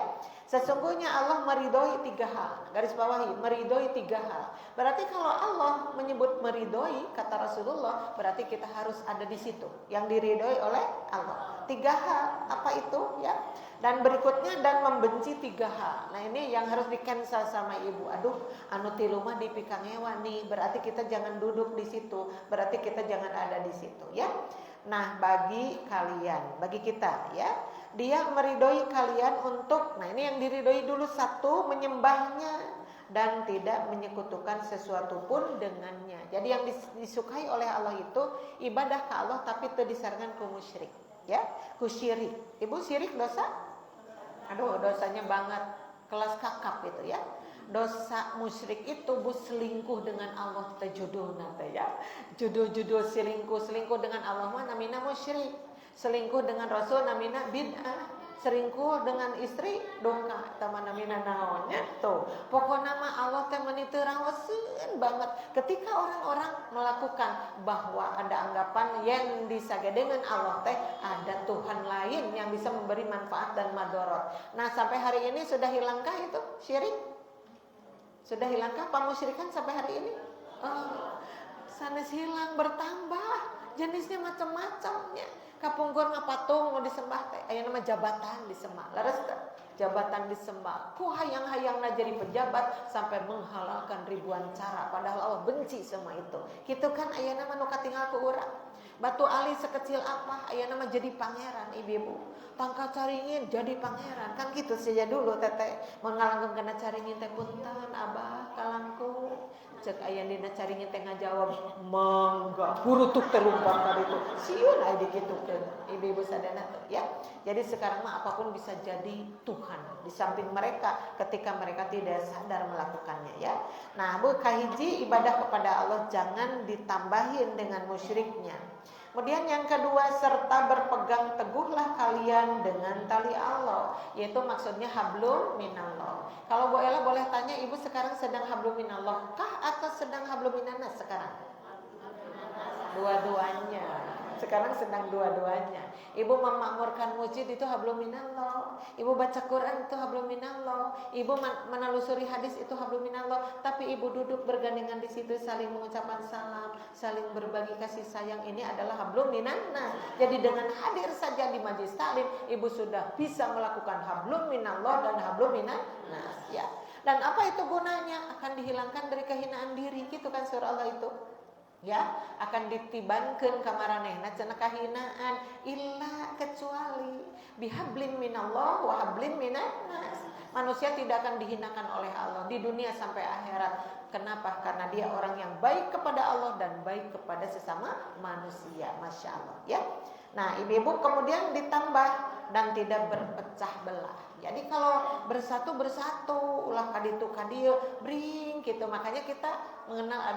Sesungguhnya Allah meridhoi 3 hal. Garis bawahi, meridhoi 3 hal. Berarti kalau Allah menyebut meridhoi, kata Rasulullah, berarti kita harus ada di situ yang diridhoi oleh Allah. 3 hal, apa itu ya? Dan berikutnya, dan membenci 3 hal. Nah, ini yang harus di-cancel sama Ibu. Aduh, anu tilu mah dipikangewa nih. Berarti kita jangan duduk di situ. Berarti kita jangan ada di situ ya. Nah, bagi kalian, bagi kita ya, Dia meridhoi kalian untuk, nah ini yang diridhoi dulu, 1, menyembahnya dan tidak menyekutukan sesuatu pun dengannya. Jadi yang disukai oleh Allah itu ibadah ke Allah tapi teu disarangan ku musyrik ya, ku syirik. Ibu syirik dosa? Aduh, dosanya banget, kelas kakap itu ya. Dosa musyrik itu Bu, selingkuh dengan Allah teh judulna teh ya. Judul-judul selingkuh dengan Allah mah namina musyrik. Selingkuh dengan Rasul namina bid'ah. Selingkuh dengan istri dongka tama namina naonnya tuh. Pokoknya mah Allah teh meuni teu raoseun banget ketika orang-orang melakukan bahwa ada anggapan yang disage dengan Allah teh ada Tuhan lain yang bisa memberi manfaat dan madorot. Nah, sampai hari ini sudah hilangkah itu syirik? Sudah hilangkah pamusyrikan sampai hari ini? Sanes hilang, bertambah. Jenisnya macam-macamnya. Kapungkur ngapatung mau disembah teh, aya nama jabatan disembah. Laras jabatan disembah. Ku hayang-hayangna jadi pejabat sampai menghalalkan ribuan cara, padahal Allah benci sama itu. Kitu kan aya nama nu katinggal ku urang. Batu ali sekecil apa, aya nama jadi pangeran ibu-ibu. Tangka caringin jadi pangeran. Kan gitu saja dulu teteh. Mun ngalangkeun kana caringin teh punten abah kalangkung. Cek aya dina caringin teh ngajawab mangga burutuk terumpat tadi itu sieun aya dikitukeun ibu-ibu sadana tuh ya. Jadi sekarang mah apapun bisa jadi Tuhan di samping mereka ketika mereka tidak sadar melakukannya ya. Nah, Bu, kahiji ibadah kepada Allah jangan ditambahin dengan musyriknya. Kemudian yang kedua, serta berpegang teguhlah kalian dengan tali Allah, yaitu maksudnya hablum minallah. Kalau Bu Ella boleh tanya, Ibu sekarang sedang hablum minallah kah atau sedang hablum minannas sekarang? Dua-duanya. Sekarang sedang dua-duanya. Ibu memakmurkan masjid itu hablum minallah. Ibu baca Quran itu hablum minallah. Ibu menelusuri hadis itu hablum minallah. Tapi ibu duduk bergandengan di situ saling mengucapkan salam, saling berbagi kasih sayang, ini adalah hablum minannas. Jadi dengan hadir saja di majelis taklim, ibu sudah bisa melakukan hablum minallah dan hablum minannas ya. Dan apa itu gunanya? Akan dihilangkan dari kehinaan diri, gitu kan surah Allah itu. ya akan ditibankeun ka maranehna cenah kahinaan illa kecuali bihablin minallah wa hablin minan nas. Manusia tidak akan dihinakan oleh Allah di dunia sampai akhirat. Kenapa? Karena dia orang yang baik kepada Allah dan baik kepada sesama manusia. Masya Allah ya. Nah ibu-ibu kemudian ditambah dan tidak berpecah belah. Jadi kalau bersatu ulah kaditu kadieu bring gitu. Makanya kita mengenal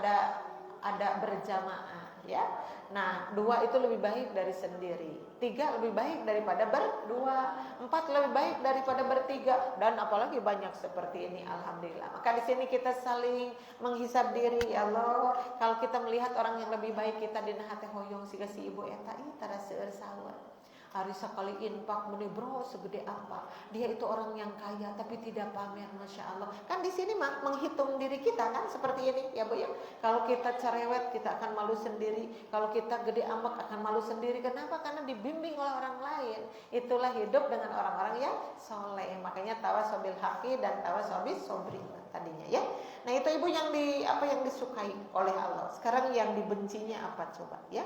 ada berjamaah ya. Nah 2 itu lebih baik dari sendiri, 3 lebih baik daripada berdua, 4 lebih baik daripada bertiga, dan apalagi banyak seperti ini. Alhamdulillah. Maka di sini kita saling menghisab diri. Ya Allah, kalau kita melihat orang yang lebih baik kita dina hate hoyong siga si ibu eta ieu tara seueur sawer. Hari sekali infak meni bro segede apa. Dia itu orang yang kaya tapi tidak pamer, Masya Allah. Kan di sini menghitung diri kita kan seperti ini ya Bu ya. Kalau kita cerewet kita akan malu sendiri. Kalau kita gede ambek akan malu sendiri. Kenapa? Karena dibimbing oleh orang lain. Itulah hidup dengan orang-orang yang soleh. Makanya tawasobil haqi dan tawasobil sobri tadinya ya. Nah itu ibu yang yang disukai oleh Allah. Sekarang yang dibencinya apa coba ya?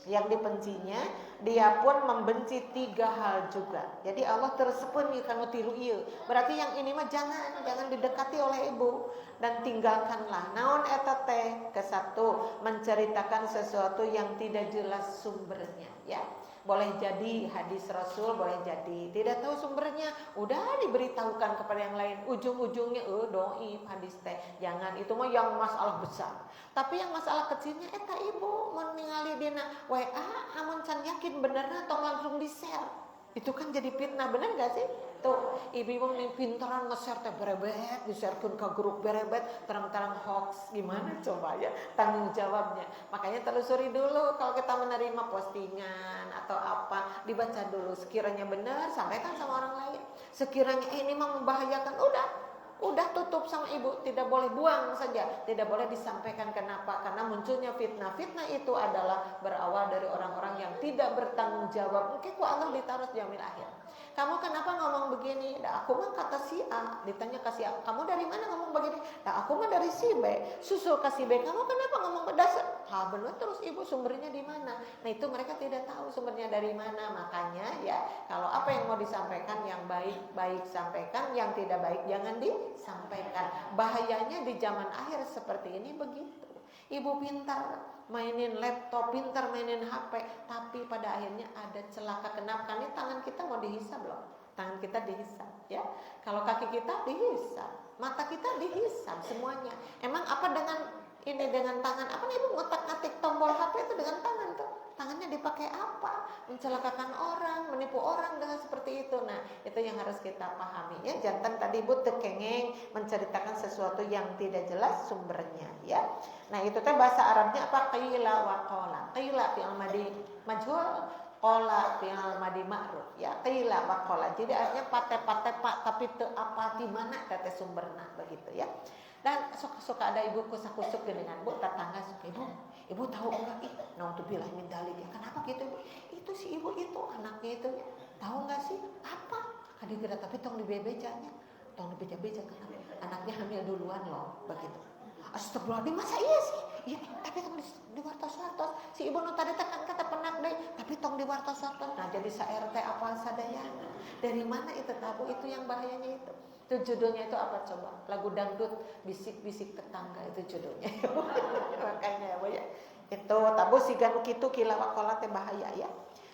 Yang dibencinya dia pun membenci 3 hal juga. Jadi Allah tersepun kanu tilu ieu. Berarti yang ini mah jangan didekati oleh ibu dan tinggalkanlah. Naon eta teh? Ke-1 menceritakan sesuatu yang tidak jelas sumbernya ya. Boleh jadi hadis Rasul, boleh jadi tidak tahu sumbernya, udah diberitahukan kepada yang lain, ujung-ujungnya doib hadis teh. Jangan, itu mah yang masalah besar. Tapi yang masalah kecilnya eta ibu meningali dina WA amun can yakin benerna tong langsung di-share. Itu kan jadi fitnah, bener gak sih? Tuh, ibu-ibu nih pintaran nge-share teh berebet, di-sharekeun ke grup berebet, terang-terang hoax. Gimana coba ya tanggung jawabnya? Makanya telusuri dulu kalau kita menerima postingan atau apa, dibaca dulu. Sekiranya benar, sampaikan sama orang lain. Sekiranya ini mah membahayakan, udah tutup sama ibu, tidak boleh buang saja, tidak boleh disampaikan. Kenapa? Karena munculnya fitnah. Fitnah itu adalah berawal dari orang-orang yang tidak bertanggung jawab. Mungkin kok Allah ditaruh di yaumil akhir. Kamu kenapa ngomong begini? Nah, aku mah kata si A. Ditanya ke si A, kamu dari mana ngomong begini? Nah, aku mah dari si B. Susul ke si B, kamu kenapa ngomong berdasar? Benar terus ibu sumbernya di mana? Nah itu mereka tidak tahu sumbernya dari mana. Makanya ya kalau apa yang mau disampaikan yang baik sampaikan, yang tidak baik jangan disampaikan. Bahayanya di zaman akhir seperti ini begitu. Ibu pintar mainin laptop, pintar mainin HP, tapi pada akhirnya ada celaka. Kenapa? Karena tangan kita mau dihisab loh. Tangan kita dihisab ya. Kalau kaki kita dihisab, mata kita dihisab semuanya. Emang apa dengan tangan? Apa nih ibu ngotak-ngatik tombol HP itu dengan tangan tuh? Tangannya dipakai apa? Mencelakakan orang, menipu orang dengan seperti itu. Nah, itu yang harus kita pahami ya. Jantan tadi ibu tekengeng menceritakan sesuatu yang tidak jelas sumbernya ya. Nah, itu teh bahasa Arabnya apa? Qila wa qala. Qila fi'il madi majhul, qala fi'il madi ma'ruf ya. Qila wa qala. Jadi artinya pate-pate pak tapi teu apa di mana teh sumberna begitu ya. Dan suka ada ibu kusak-kusuk dengan bu tetangga suka ibu tahu enggak naudzubillah min dzalik ya. Kenapa gitu ibu? Itu si ibu itu anaknya itu ya. Tahu enggak sih apa? Kadi kira tapi tong dibebejanya. Tong dibeja-beja kenapa? Anaknya hamil duluan loh begitu. Astagfirullahaladzim, masa iya sih? Iya, tapi tong diwartos-wartos. Si ibu nu tadi tekan kata penak deh, tapi tong diwartos-wartos. Nah, jadi sa-RT apa sadayana. Dari mana itu tabu? Itu yang bahayanya itu. Itu judulnya itu apa coba? Lagu dangdut bisik-bisik tetangga itu judulnya. Makanya ya, itu tabu sigan kitu kila wakola teh bahaya ya.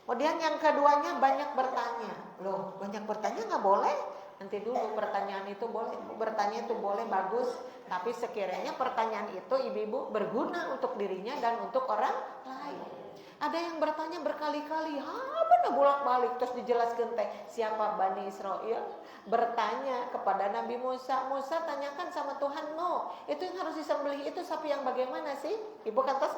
Kemudian yang keduanya banyak bertanya. Loh, banyak bertanya enggak boleh. Nanti dulu pertanyaan itu boleh, bertanya itu boleh bagus, tapi sekiranya pertanyaan itu ibu-ibu berguna untuk dirinya dan untuk orang lain. Ada yang bertanya berkali-kali, benar bolak-balik terus dijelaskan teh siapa Bani Israel bertanya kepada Nabi Musa. Musa tanyakan sama Tuhan, no, itu yang harus disembelih itu sapi yang bagaimana sih? Ibu kantos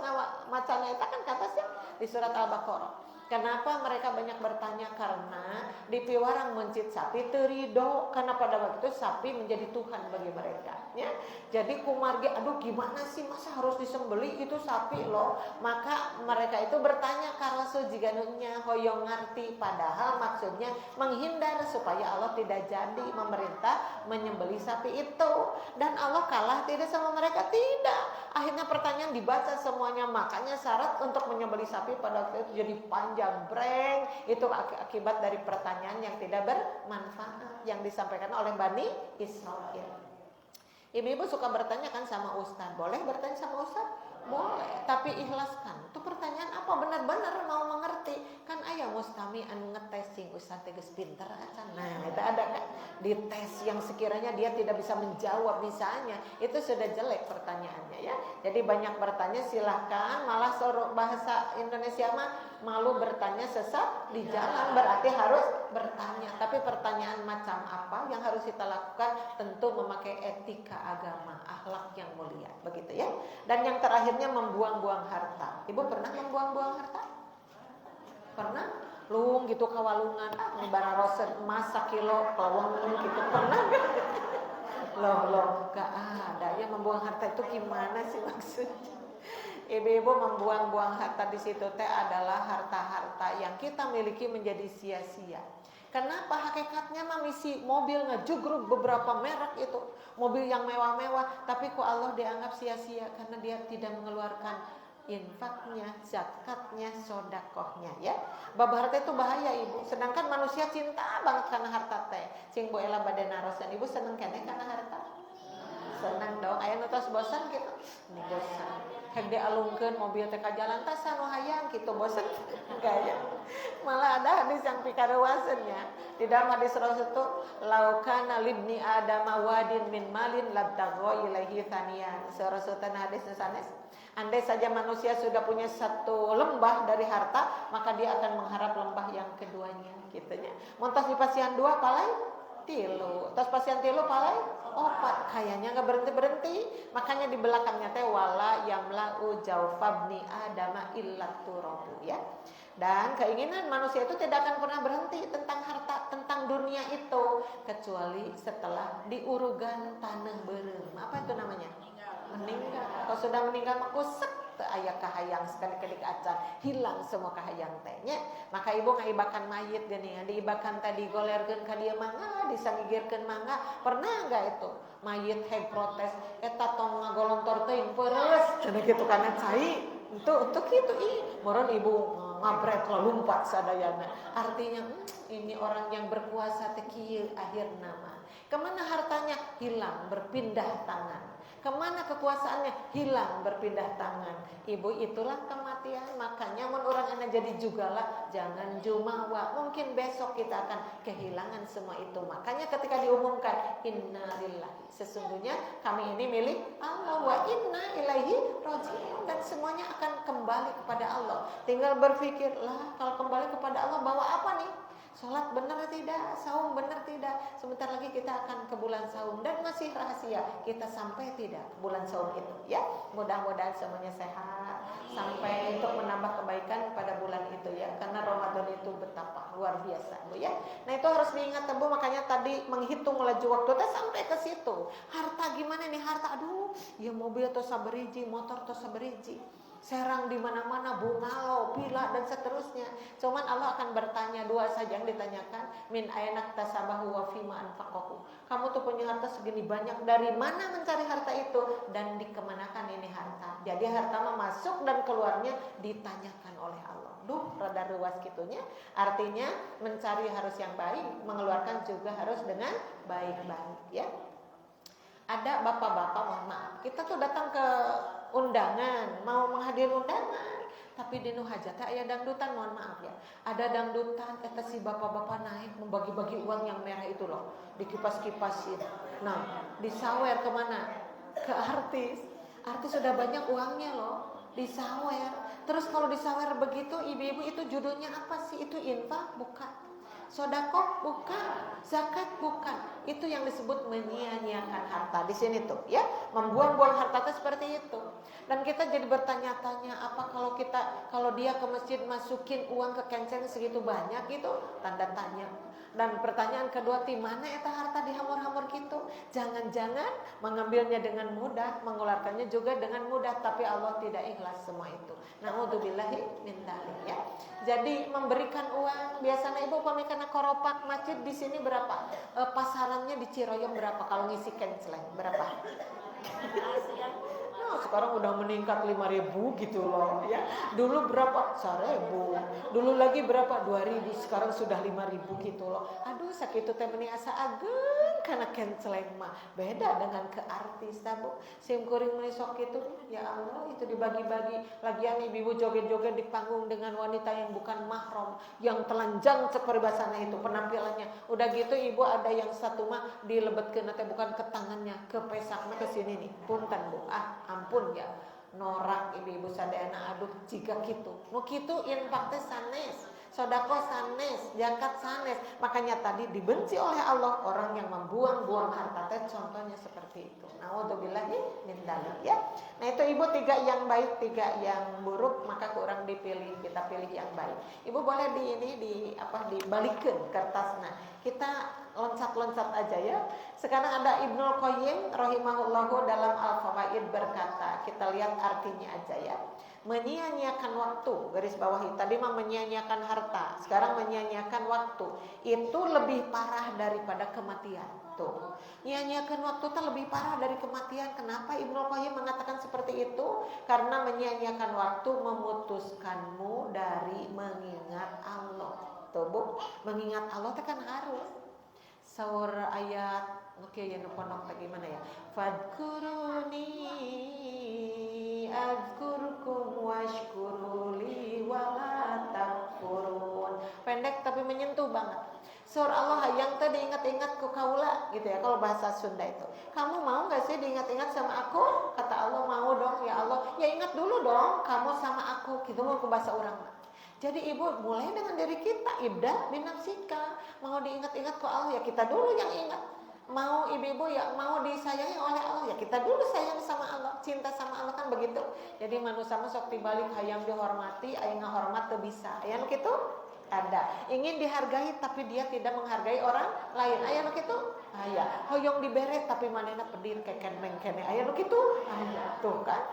macanya itu kan katasnya di surat Al-Baqarah. Kenapa mereka banyak bertanya? Karena di piwarang mencit sapi terido, karena pada waktu itu sapi menjadi Tuhan bagi mereka ya. Jadi kumargi, aduh gimana sih masa harus disembelih itu sapi loh. Maka mereka itu bertanya ke Rasul jiganunya hoyong ngerti, padahal maksudnya menghindar supaya Allah tidak jadi memerintah menyembelih sapi itu. Dan Allah kalah tidak sama mereka? Tidak. Akhirnya pertanyaan dibaca semuanya. Makanya syarat untuk menyembelih sapi pada waktu itu jadi panjang, breng. Itu akibat dari pertanyaan yang tidak bermanfaat yang disampaikan oleh Bani Israil. Ibu-ibu suka bertanya kan sama ustaz. Boleh bertanya sama ustaz? Boleh, tapi ikhlaskan. Itu pertanyaan apa? Benar-benar mau mengerti. Kan ayah mustami anu ngetes sing ustaz teges pinter acan. Nah, itu ada kan di tes yang sekiranya dia tidak bisa menjawab misalnya, itu sudah jelek pertanyaannya ya. Jadi banyak bertanya silahkan, malah suruh bahasa Indonesia mah malu bertanya sesat di jalan, berarti harus bertanya. Tapi pertanyaan macam apa yang harus kita lakukan? Tentu memakai etika agama, akhlak yang mulia, begitu ya. Dan yang terakhirnya membuang-buang harta. Ibu pernah membuang-buang harta? Pernah? Lung gitu kawalungan, ngebara rosen emas sekilo kelawang gitu, pernah gak? Loh, gak ada. Yang membuang harta itu gimana sih maksudnya? Ibu-ibu membuang-buang harta di situ teh adalah harta-harta yang kita miliki menjadi sia-sia. Kenapa? Hakikatnya mah misi mobil ngejugruk beberapa merek itu, mobil yang mewah-mewah, tapi kok Allah dianggap sia-sia karena dia tidak mengeluarkan infaknya, zakatnya, sodakohnya ya. Bab harta itu bahaya ibu. Sedangkan manusia cinta banget karena harta teh. Cing Bu Ela bade narosan, ibu seneng kene karena harta? Senang dong. Aya nu tos bosan gitu. Ini bosan. Hek dialungkeun mobil teh ka jalan teh sanu hayang kitu bosan. Gaya. Malah ada hadis yang pikarewaseunnya. Di dalam hadis Rasul itu laukana libni adama wadin min malin labtagha ilaihi thaniyan. Rasulullah hadis sanes. Andai saja manusia sudah punya satu lembah dari harta, maka dia akan mengharap lembah yang keduanya, gitunya. Montos di pasian 2 palai tilu, tos pasian tilu palai opat, kayaknya nggak berhenti. Makanya di belakangnya teh wala yamla'u jaufabni adama illa turabu ya. Dan keinginan manusia itu tidak akan pernah berhenti tentang harta, tentang dunia itu, kecuali setelah diurugan tanah berem. Apa itu namanya? Meninggal. Kalau sudah meninggal mah kusek teu aya kahayang sekali-kali acan, hilang semua kahayang teh nya. Maka ibu ngaibakan mayit geuning, diibakan tadi golerkeun ka dieu mangga, disangigirkeun mangga. Pernah enggak itu mayit heg protes eta tong ngagolontor teuing peureus cenah kitu kana cai. Untuk kitu moron ibu ngabret lompat sadayana. Artinya ini orang yang berkuasa teh kieu akhirna mah. Kemana hartanya? Hilang, berpindah tangan. Kemana kekuasaannya? Hilang, berpindah tangan. Ibu, itulah kematian. Makanya mun urang ana jadi jugalah jangan jumawa. Mungkin besok kita akan kehilangan semua itu. Makanya ketika diumumkan innalillahi, sesungguhnya kami ini milik Allah, wa inna ilaihi raji'un, dan semuanya akan kembali kepada Allah. Tinggal berpikir, lah kalau kembali kepada Allah bawa apa nih? Sholat benar tidak? Saum benar tidak? Sebentar lagi kita akan ke bulan saum dan masih rahasia kita sampai tidak ke bulan saum itu ya. Mudah-mudahan semuanya sehat sampai untuk menambah kebaikan pada bulan itu ya. Karena Ramadan itu betapa luar biasa Bu ya. Nah itu harus diingat Bu, makanya tadi menghitung laju waktu teh sampai ke situ. Harta gimana nih harta? Aduh, ya mobil tuh saberiji, motor tuh saberiji. Serang di mana-mana, bungalow, villa dan seterusnya. Cuman Allah akan bertanya, 2 saja yang ditanyakan, min ainak tasabahu wa fima anfaqahu. Kamu tuh punya harta segini banyak, dari mana mencari harta itu dan dikemanakan ini harta. Jadi harta masuk dan keluarnya ditanyakan oleh Allah. Duh, rada ruas gitunya. Artinya mencari harus yang baik, mengeluarkan juga harus dengan baik-baik ya. Ada bapak-bapak, mohon maaf, kita tuh datang ke undangan, mau menghadiri undangan, tapi di nu hajat aya dangdutan, mohon maaf ya. Ada dangdutan, eta si bapak-bapak naik membagi-bagi uang yang merah itu loh, dikipas-kipasin. Nah, disawer kemana? Ke artis. Artis sudah banyak uangnya loh, disawer. Terus kalau disawer begitu, ibu-ibu itu judulnya apa sih? Itu infak? Bukan. Sedekah bukan, zakat bukan. Itu yang disebut menyia-nyiakan harta di sini tuh, ya. Membuang-buang harta itu seperti itu. Dan kita jadi bertanya-tanya, apa kalau dia ke masjid masukin uang ke kenceng segitu banyak gitu? Tanda tanya. Dan pertanyaan kedua, di mana eta harta dihamur-hamur gitu? Jangan-jangan mengambilnya dengan mudah, mengeluarkannya juga dengan mudah, tapi Allah tidak ikhlas semua itu. Na'udzubillahi min dzalik ya. Jadi memberikan uang, biasanya ibu pamikana koropak masjid di sini berapa? Pasarannya di Ciroyom berapa kalau ngisi kenceleng? Berapa? sekarang udah meningkat 5.000 gitu loh ya. Dulu berapa? 1.000. Dulu lagi berapa? 2.000. Sekarang sudah 5.000 gitu loh. Aduh sakit teh meni asa ageng karena kenceleng mah. Beda dengan ke artis Bu. Sim kuring meni sok itu ya Allah itu dibagi-bagi. Lagian ibu joget-joget di panggung dengan wanita yang bukan mahram, yang telanjang seperibasana itu penampilannya. Udah gitu ibu ada yang satu mah dilebetkeun teh bukan ke tangannya, ke pesakna ke sini nih. Punten Bu. Ampun ya. Norak ibu-ibu sadayana aduh jika gitu. Nu kitu infak teh sanes, sedekah sanes, zakat sanes. Makanya tadi dibenci oleh Allah orang yang membuang-buang harta teh contohnya seperti itu. Naudzubillahi min dzalik ya. Nah itu ibu 3 yang baik, 3 yang buruk, maka kurang dipilih, kita pilih yang baik. Ibu boleh dibalikkan kertasnya. Kita loncat-loncat aja ya. Sekarang ada Ibnul Qayyim rahimahullahu dalam Al-Fawaid berkata, kita lihat artinya aja ya. Menyia-nyiakan waktu, garis bawahi tadi mah menyia-nyiakan harta, sekarang menyia-nyiakan waktu itu lebih parah daripada kematian. Tuh, menyia-nyiakan waktu itu lebih parah dari kematian. Kenapa Ibnul Qayyim mengatakan seperti itu? Karena menyia-nyiakan waktu memutuskanmu dari mengingat Allah. Tuh Bu, mengingat Allah itu kan harus. Saur ayat ya pondok gimana ya? Fadkuruni azkurkum washkuruli wala takfurun. Pendek tapi menyentuh banget. Sur Allah hayang teh diingat-ingat ku kaula gitu ya kalau bahasa Sunda itu. Kamu mau enggak sih diingat-ingat sama aku? Kata Allah mau dong ya Allah. Ya ingat dulu dong kamu sama aku gitu mau ke bahasa orang. Jadi ibu mulai dengan diri kita, ibda binafsika. Mau diingat-ingat ku Allah ya kita dulu yang ingat. Mau ibu-ibu ya mau disayangi oleh Allah ya kita dulu sayang sama Allah, cinta sama Allah kan begitu. Jadi manusia mah sok tibalik hayang dihormati, aya ngahormat teu bisa. Aya nu kitu? Ada. Ingin dihargai tapi dia tidak menghargai orang lain. Aya nu kitu? Aya. Hoyong dibere tapi manehna pedir keken mengkene. Aya nu kitu? Aya. Tuh kan.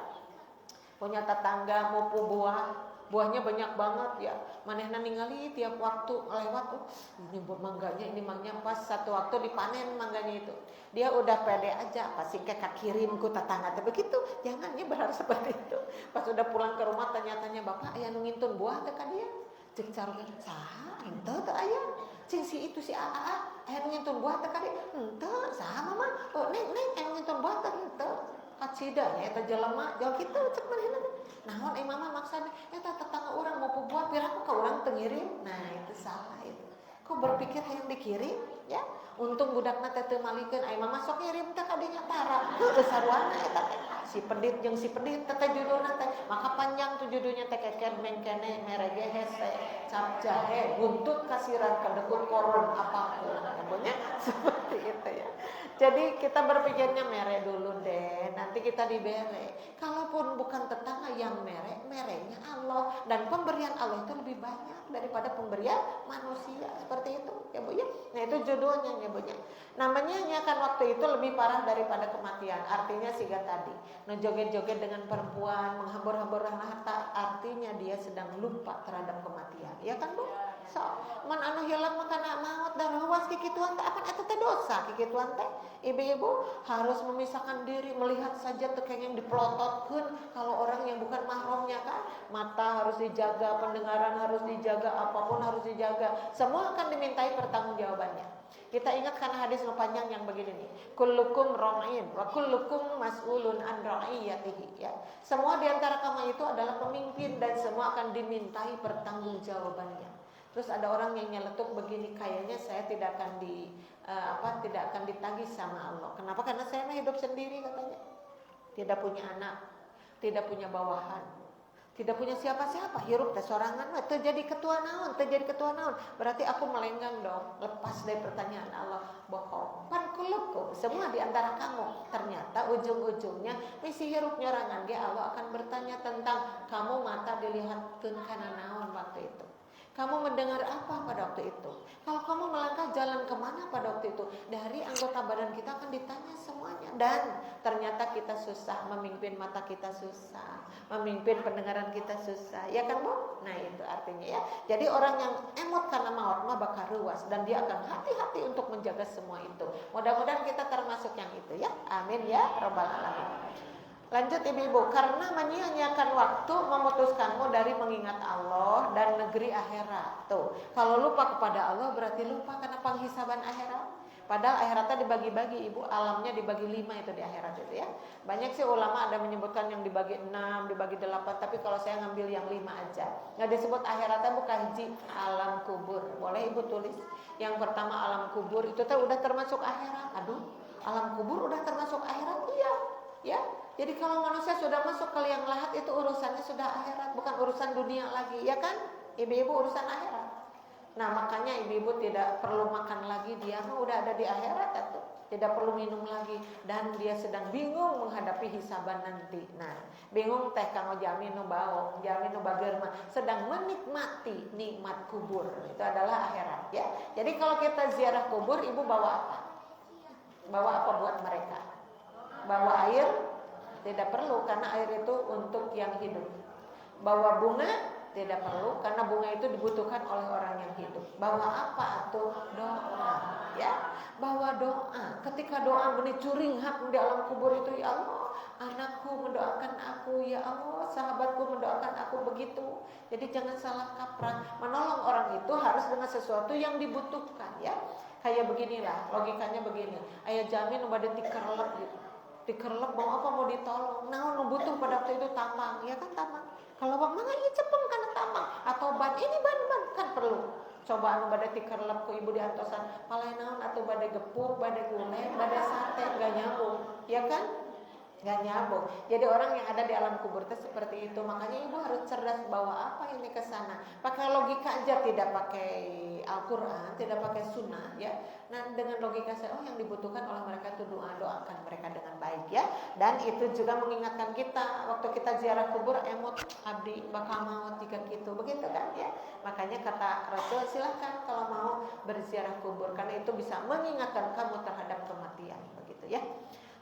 Punya tetangga mau buahnya banyak banget ya. Manehna ningali tiap waktu lewat ini buah mangganya ini mangnya pas satu waktu dipanen mangganya itu. Dia udah pede aja pasti kayak kirim ku tetangga teh begitu. Jangan ya berharap seperti itu. Pas udah pulang ke rumah tanya-tanya bapak aya nu ngintun buah teh ka dia. Cek carugan saha henteu teh aya. Cing si itu si Aa aya nu ngintun buah teh ka dia. Henteu saha mama. Oh neng aya nu ngintun buah teh henteu. Kacida nya eta jelema jauh kitu cek manehna. Naon mama maksana eta tetangga urang mau buat piraku ka urang teu ngirim. Nah itu salah itu. Kok berpikir hayang dikirim ya? Untung budakna teh teu malikeun ai mama sok ngirim teh ka dinya tara. Teu saruana eta teh. Si pedit jeung si pedit teh judulna teh. Maka panjang tuh judulnya teh keken mengkene merege hese cap jahe buntut kasiran kadekut koron apapun. Namanya seperti itu ya. Jadi kita berpikirnya mere dulu deh, nanti kita dibere. Kalaupun bukan tetangga yang merenya Allah. Dan pemberian Allah itu lebih banyak daripada pemberian manusia. Seperti itu ya Bu ya. Nah itu judulnya ya Bu ya. Namanya nyiakan waktu itu lebih parah daripada kematian. Artinya siga tadi. Nah joget-joget dengan perempuan, menghambur-hambur harta. Artinya dia sedang lupa terhadap kematian. Ya kan Bu? So, man anu hilang makana maut dan ruas kikituan teh akan eta teh dosa kikituan teh. Ibu-ibu harus memisahkan diri, melihat saja teh kenging dipelototkeun kalau orang yang bukan mahramnya kan. Mata harus dijaga, pendengaran harus dijaga, apapun harus dijaga. Semua akan dimintai pertanggungjawabannya. Kita ingat karena hadis panjang yang begini nih. Kullukum ra'in wa kullukum mas'ulun an ra'iyatihi ya. Semua di antara kamu itu adalah pemimpin dan semua akan dimintai pertanggungjawabannya. Terus ada orang yang nyeletuk begini, kayaknya saya tidak akan tidak akan ditagih sama Allah. Kenapa? Karena saya hidup sendiri katanya. Tidak punya anak, tidak punya bawahan, tidak punya siapa-siapa. Hirup teh sorangan, terjadi ketua naon, Berarti aku melenggang dong, lepas dari pertanyaan Allah. Bohong. Pan kulukum, semua di antara kamu. Ternyata ujung-ujungnya misi hirup nyorangan ge Allah akan bertanya tentang kamu mata dilihatkeun kana naon waktu itu. Kamu mendengar apa pada waktu itu? Kalau kamu melangkah jalan kemana pada waktu itu? Dari anggota badan kita akan ditanya semuanya. Dan ternyata kita susah, memimpin mata kita susah, memimpin pendengaran kita susah. Ya kan Bu? Nah itu artinya ya. Jadi orang yang emot karena maut mah bakal ruas. Dan dia akan hati-hati untuk menjaga semua itu. Mudah-mudahan kita termasuk yang itu ya. Amin ya Rabbal Alamin. Lanjut ibu-ibu, karena menyia-nyiakan waktu memutuskanmu dari mengingat Allah dan negeri akhirat. Tuh, kalau lupa kepada Allah berarti lupa karena penghisaban akhirat. Padahal akhiratnya dibagi-bagi ibu, alamnya dibagi 5 itu di akhirat itu ya. Banyak sih ulama ada menyebutkan yang dibagi 6, dibagi 8, tapi kalau saya ngambil yang 5 aja. Nggak disebut akhiratnya, bukan hiji, alam kubur. Boleh ibu tulis. Yang pertama alam kubur itu tuh udah termasuk akhirat. Aduh, alam kubur udah termasuk akhirat? Iya, ya. Jadi kalau manusia sudah masuk ke liang lahat itu urusannya sudah akhirat, bukan urusan dunia lagi, ya kan? Ibu-ibu urusan akhirat. Nah makanya ibu-ibu tidak perlu makan lagi, dia mah udah ada di akhirat itu. Tidak perlu minum lagi dan dia sedang bingung menghadapi hisaban nanti. Nah, bingung teh kang jami nu baong, jami nu bageur mah sedang menikmati nikmat kubur. Itu adalah akhirat ya. Jadi kalau kita ziarah kubur, ibu bawa apa? Bawa apa buat mereka? Bawa air? Tidak perlu karena air itu untuk yang hidup. Bawa bunga? Tidak perlu karena bunga itu dibutuhkan oleh orang yang hidup. Bawa apa tuh? Doa, ya. Bawa doa. Ketika doa benih curing hak di alam kubur itu, ya Allah, anakku mendoakan aku, ya Allah, sahabatku mendoakan aku begitu. Jadi jangan salah kaprah. Menolong orang itu harus dengan sesuatu yang dibutuhkan, ya. Kayak beginilah, logikanya begini. Aya jamin udah dikerlep gitu. Dikerlep mau apa mau ditolong. Nah, butuh pada waktu itu tambang, ya kan tambang. Kalau bang mana ini cepeng karena tambang atau ban ini ban kan perlu. Coba anu bade tikerlep ku ibu di antosan palai naon atau bade gepuk, bade gulai, bade sate gak nyambung, ya kan? Gak nyambung. Jadi orang yang ada di alam kubur itu seperti itu. Makanya ibu harus cerdas bawa apa ini ke sana. Pakai logika aja, tidak pakai Al-Quran, tidak pakai sunnah ya. Nah dengan logika saya, oh yang dibutuhkan oleh mereka itu doa, doakan mereka dengan baik ya. Dan itu juga mengingatkan kita waktu kita ziarah kubur, emot abdi bakal maut jika gitu, begitu kan ya. Makanya kata Rasul, silahkan kalau mau berziarah kubur karena itu bisa mengingatkan kamu terhadap kematian, begitu ya.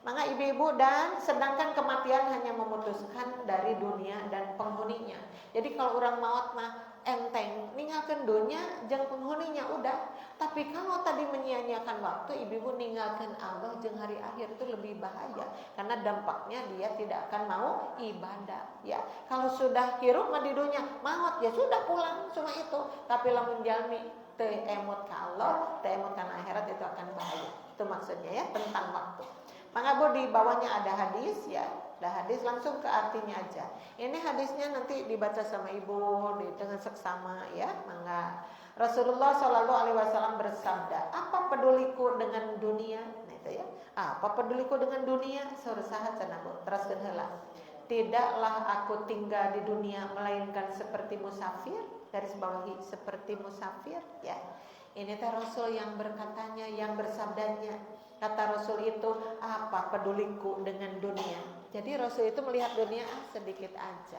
Maka ibu-ibu, dan sedangkan kematian hanya memutuskan dari dunia dan penghuninya. Jadi kalau orang maut mah enteng, ninggalkan dunia jeung penghuninya udah. Tapi kalau tadi menyia-nyiakan waktu, ibu-ibu ninggalkan Allah jeung hari akhir itu lebih bahaya karena dampaknya dia tidak akan mau ibadah ya. Kalau sudah hirup mah di dunia, maut ya sudah pulang cuma itu. Tapi lamun jalmi teu emot ka Allah, teu emot kana akhirat itu akan bahaya. Itu maksudnya ya tentang waktu. Maka di bawahnya ada hadis ya, ada hadis langsung ke artinya aja. Ini hadisnya nanti dibaca sama ibu dengan seksama ya, mangga. Rasulullah Shallallahu Alaihi Wasallam bersabda, apa peduliku dengan dunia? Nah itu ya, apa peduliku dengan dunia? Saha cenah Bu, teruskeun heula. Tidaklah aku tinggal di dunia melainkan seperti musafir, garis bawahi seperti musafir ya. Ini teh Rasul yang berkatanya, yang bersabdanya. Kata Rasul itu, apa peduliku dengan dunia? Jadi Rasul itu melihat dunia sedikit aja,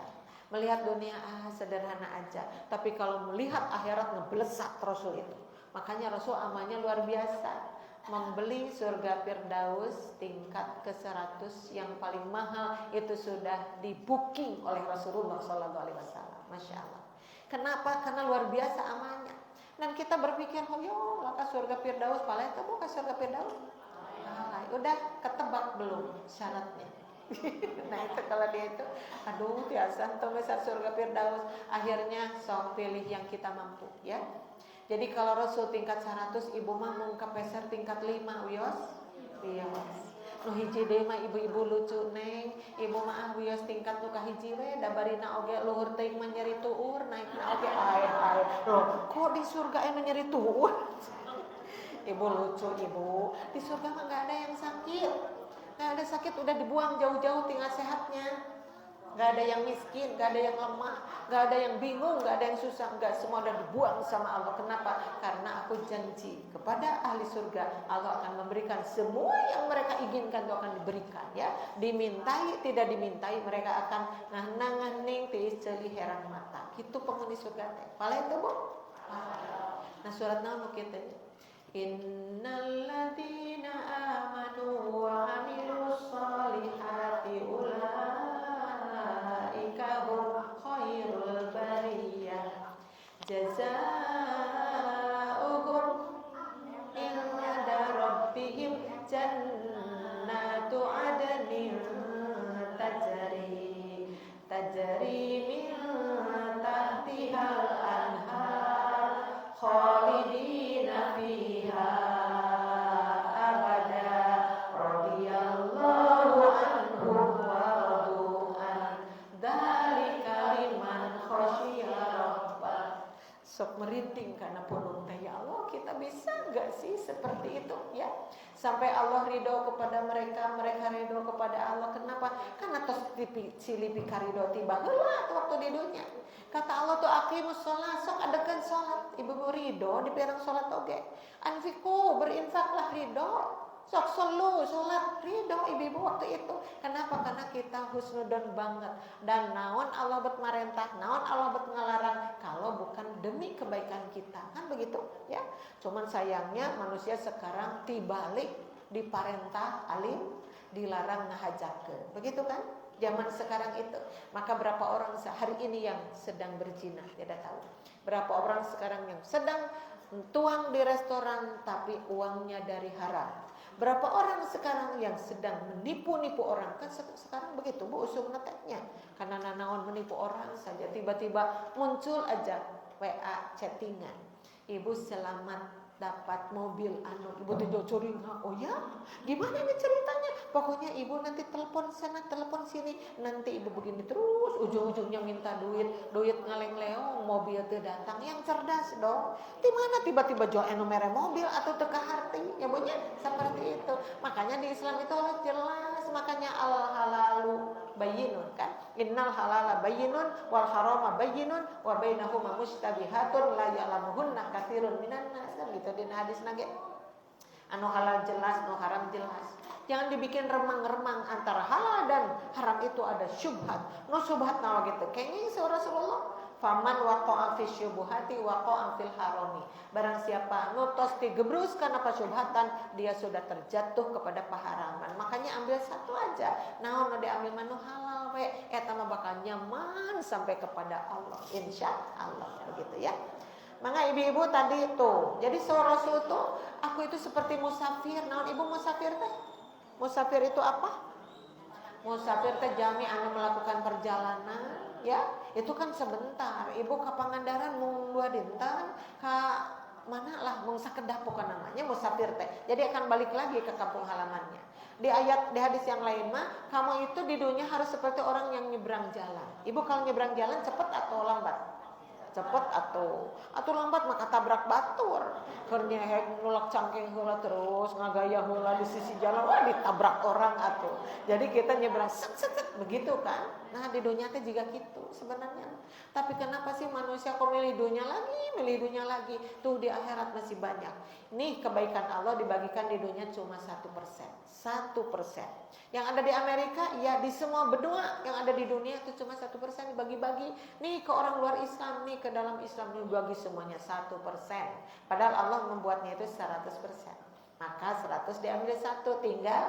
melihat dunia sederhana aja. Tapi kalau melihat akhirat ngeblesak Rasul itu. Makanya Rasul amalnya luar biasa. Membeli surga Firdaus tingkat ke-100 yang paling mahal itu sudah di-booking oleh Rasulullah SAW. Masya Allah. Kenapa? Karena luar biasa amalnya. Dan kita berpikir, oh yo, laka surga Firdaus, paling itu bukan surga Firdaus. Udah ketebak belum syaratnya? Nah itu kalau dia itu, aduh biasa tuh besar surga Firdaus. Akhirnya sok pilih yang kita mampu ya. Jadi kalau Rasul tingkat 100, ibu mah mau kepeser tingkat 5 uyos. Uyos. Nu hiji deui mah ibu-ibu lucu neng. Ibu mah uyos tingkat nu kahiji we, da barina oge luhur teuing mah nyeri tuur, naikna oge ae. Loh, kok di surga anu nyeri tuur? Ibu lucu ibu, di surga mah gak ada yang sakit, gak ada sakit udah dibuang jauh-jauh tinggal sehatnya. Gak ada yang miskin, gak ada yang lemah, gak ada yang bingung, gak ada yang susah, gak, semua udah dibuang sama Allah. Kenapa? Karena aku janji kepada ahli surga, Allah akan memberikan semua yang mereka inginkan itu akan diberikan ya. Dimintai, tidak dimintai, mereka akan ngah-ngah-ning tiis ceuli heran mata. Itu penghuni surga teh. Pala itu Bu. Nah surat naon kitu? Innal ladzina amanu wa 'amilus shalihati ulaika hum khairul bariyah jazaohum inda rabbihim jannatu adnin tajri sok merinding karena punung teh. Ya Allah, kita bisa nggak sih seperti itu ya? Sampai Allah ridho kepada mereka, mereka ridho kepada Allah. Kenapa? Karena tos silipi karido tiba heula waktu di dunia. Kata Allah tuh aqimus sholat, sok adakan sholat. Ibu ridho di pirang sholat oge. Anfiku, berinfaklah ridho. Sok solu, sholat, ridho ibu-ibu waktu itu. Kenapa? Karena kita husnudon banget. Dan naon Allah bet marentah, naon Allah bet ngalarang, kalau bukan demi kebaikan kita. Kan begitu ya. Cuman sayangnya manusia sekarang dibalik, diparentah alim, dilarang ngahajakeun. Begitu kan? Zaman sekarang itu. Maka berapa orang hari ini yang sedang berzina, tidak tahu. Berapa orang sekarang yang sedang tuang di restoran tapi uangnya dari haram. Berapa orang sekarang yang sedang menipu-nipu orang. Kan sekarang begitu Bu usum neteknya. Karena nanaon menipu orang saja tiba-tiba muncul aja WA chattingan. Ibu selamat dapat mobil ibu tidak curiga. Oh ya, gimana ini ceritanya? Pokoknya ibu nanti telepon sana, telepon sini, nanti ibu begini terus, ujung-ujungnya minta duit ngaleng-leong, mobil teu datang. Yang cerdas dong. Di mana tiba-tiba jual nomere mobil atau teka harti, ya Bu nya seperti itu. Makanya di Islam itu harus jelas, makanya al halalu bayyinun kan. Innal halala bayyinun wal harama bayyinun wa bainahuma mustabihatun la ya'lamuhunna katsirun minan nas. Gitu di hadis nage. Anu halal jelas, anu haram jelas. Jangan dibikin remang-remang antara halal dan haram itu ada syubhat. No syubhat nawa gitu. Kayaknya Rasulullah faman waqa'a fi syubuhati waqa'a fil harami. Barang siapa nutos digebrus karena syubhatan, dia sudah terjatuh kepada paharaman. Makanya ambil satu aja. Naon diambil manu halal we eta mah bakal nyaman sampai kepada Allah. Insyaallah begitu ya. Maka ibu-ibu tadi itu. Jadi Rasul itu aku itu seperti musafir. Naon ibu musafir teh? Musafir itu apa? Musafir teh jami anu melakukan perjalanan, ya. Itu kan sebentar. Ibu ke Pangandaran mung 2 dinten, ka mana lah mung sakedah pokokna namanya musafir teh. Jadi akan balik lagi ke kampung halamannya. Di hadis yang lain mah, kamu itu di dunia harus seperti orang yang nyebrang jalan. Ibu kalau nyebrang jalan cepat atau lambat? Cepet atau lambat maka tabrak batur. Keur nyeheg nulak cangkeng heula terus ngagaya heula di sisi jalan wah ditabrak orang atuh. Jadi kita nyebrang set begitu kan. Nah di dunia teh juga gitu sebenarnya. Tapi kenapa sih manusia kok milih dunia lagi? Tuh di akhirat masih banyak. Nih kebaikan Allah dibagikan di dunia cuma 1%. 1%. Yang ada di Amerika ya di semua benua yang ada di dunia itu cuma 1% dibagi-bagi. Nih ke orang luar Islam, nih ke dalam Islam dibagi semuanya 1%. Padahal Allah membuatnya itu 100%. Maka 100 diambil 1 tinggal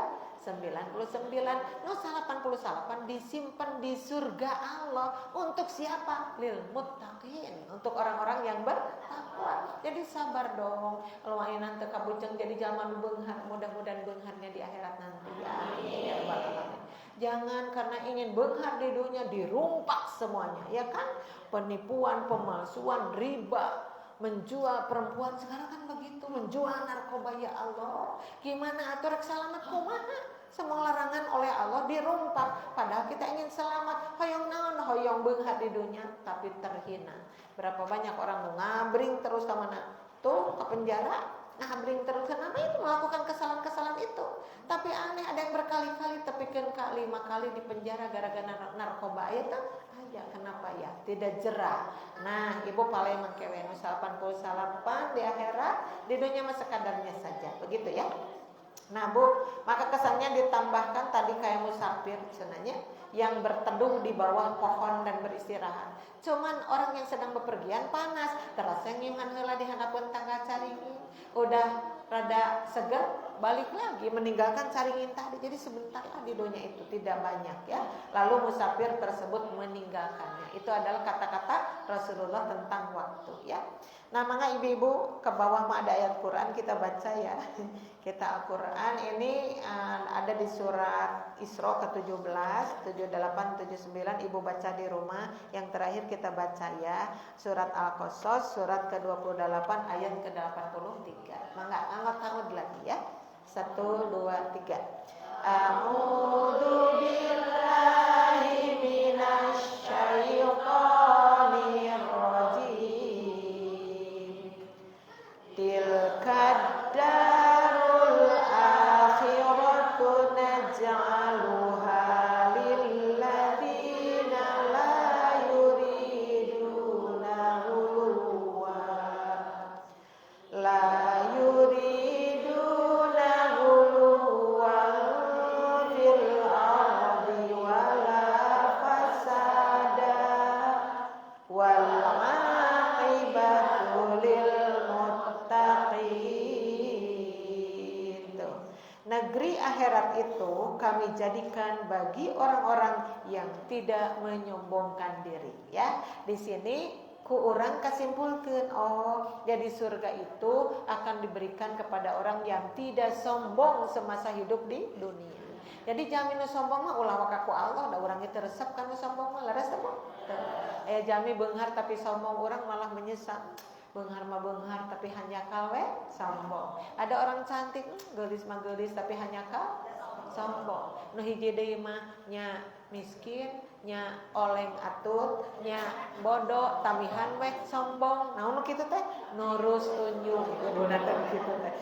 99. No 88 disimpan di surga Allah. Untuk siapa? Lil muttaqin. Untuk orang-orang yang bertakwa. Jadi sabar dong. Lumayan teu kabujeng jadi zaman beunghar. Mudah-mudahan beungharnya di akhirat nanti. Amin ya rabbal alamin. Jangan karena ingin beunghar di dunia dirumpak semuanya, ya kan? Penipuan, pemalsuan, riba, menjual perempuan sekarang kan begitu, menjual narkoba ya Allah. Gimana atuh rek salamet kumaha? Semua larangan oleh Allah dirumpak. Padahal kita ingin selamat. Hoyong naon, hoyong beunghar di dunia tapi terhina. Berapa banyak orang mau ngabring terus ke mana? Tuh ke penjara. Ngabring terus kenapa itu melakukan kesalahan-kesalahan itu? Tapi aneh ada yang berkali-kali tepikeun 5 kali di penjara gara-gara narkoba itu. Ya, kenapa ya? Tidak jerah. Nah, ibu paling mengkewe 88 di akhirat, di dunia mah sekadarnya saja. Begitu ya. Nah, Bu, maka kesannya ditambahkan tadi kayak musafir cenanya yang berteduh di bawah pohon dan beristirahat. Cuman orang yang sedang bepergian panas, terasa ngiungan heula di hanapeun tangga caringin. Udah rada seger, balik lagi meninggalkan caringin tadi. Jadi sebentar lah di dunia itu, tidak banyak ya. Lalu musafir tersebut meninggalkannya. Itu adalah kata-kata Rasulullah tentang waktu ya. Nah, maka ibu-ibu ke bawah mah ada ayat Quran kita baca ya. Kita Al-Quran ini ada di surat Isra ke-17, 78, 79 ibu baca di rumah. Yang terakhir kita baca ya surat Al-Qasas surat ke-28 ayat ke-83. Mangga angkat lagi ya. 1 2 3. A'udzu billahi minasy syaithanir rajim. negeri akhirat itu kami jadikan bagi orang-orang yang tidak menyombongkan diri. Ya, di sini ku orang kasimpulkeun, oh jadi surga itu akan diberikan kepada orang yang tidak sombong semasa hidup di dunia. Jadi jamin sombong mah ulah wakaku Allah, da urang teu resep kana sombong mah laras teh. Aya jami beunghar tapi sombong, orang malah menyesal. Beunghar mah beunghar tapi hanya kalwe sombong. Ada orang cantik geulis mah geulis tapi hanya sombong. Nu hiji deui mah nya miskin, nya oleng atur, nya bodoh, tamihan weh sombong. Naon kitu teh? Nurus tunjung. Kuduna teh kitu teh.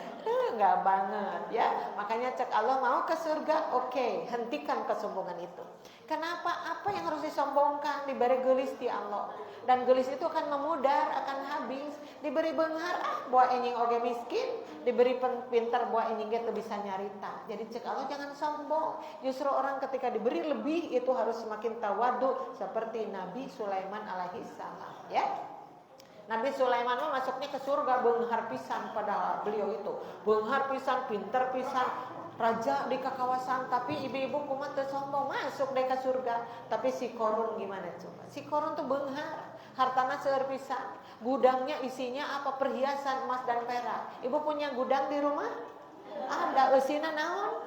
Enggak banget ya. Makanya cek Allah mau ke surga, oke, hentikan kesombongan itu. Kenapa? Apa yang harus disombongkan? Diberi geulis ti Allah. Dan geulis itu akan memudar, akan habis. Diberi beunghar, bawa enjing oge miskin. Diberi pintar, bawa enjing ge teu bisa nyarita. Jadi cek Allah jangan sombong. Justru orang ketika diberi lebih itu harus semakin tawadu seperti Nabi Sulaiman alaihi salam, ya. Nabi Sulaiman mah masuknya ke surga beunghar pisan, padahal beliau itu beunghar pisan, pintar pisan, raja di kawasan, tapi ibu-ibu kumat teu sombong masuk deh ke surga. Tapi si Korun gimana coba? Si Korun tuh beunghar, hartana seueur pisan, gudangnya isinya apa? Perhiasan emas dan perak. Ibu punya gudang di rumah? Ada, eusina naon?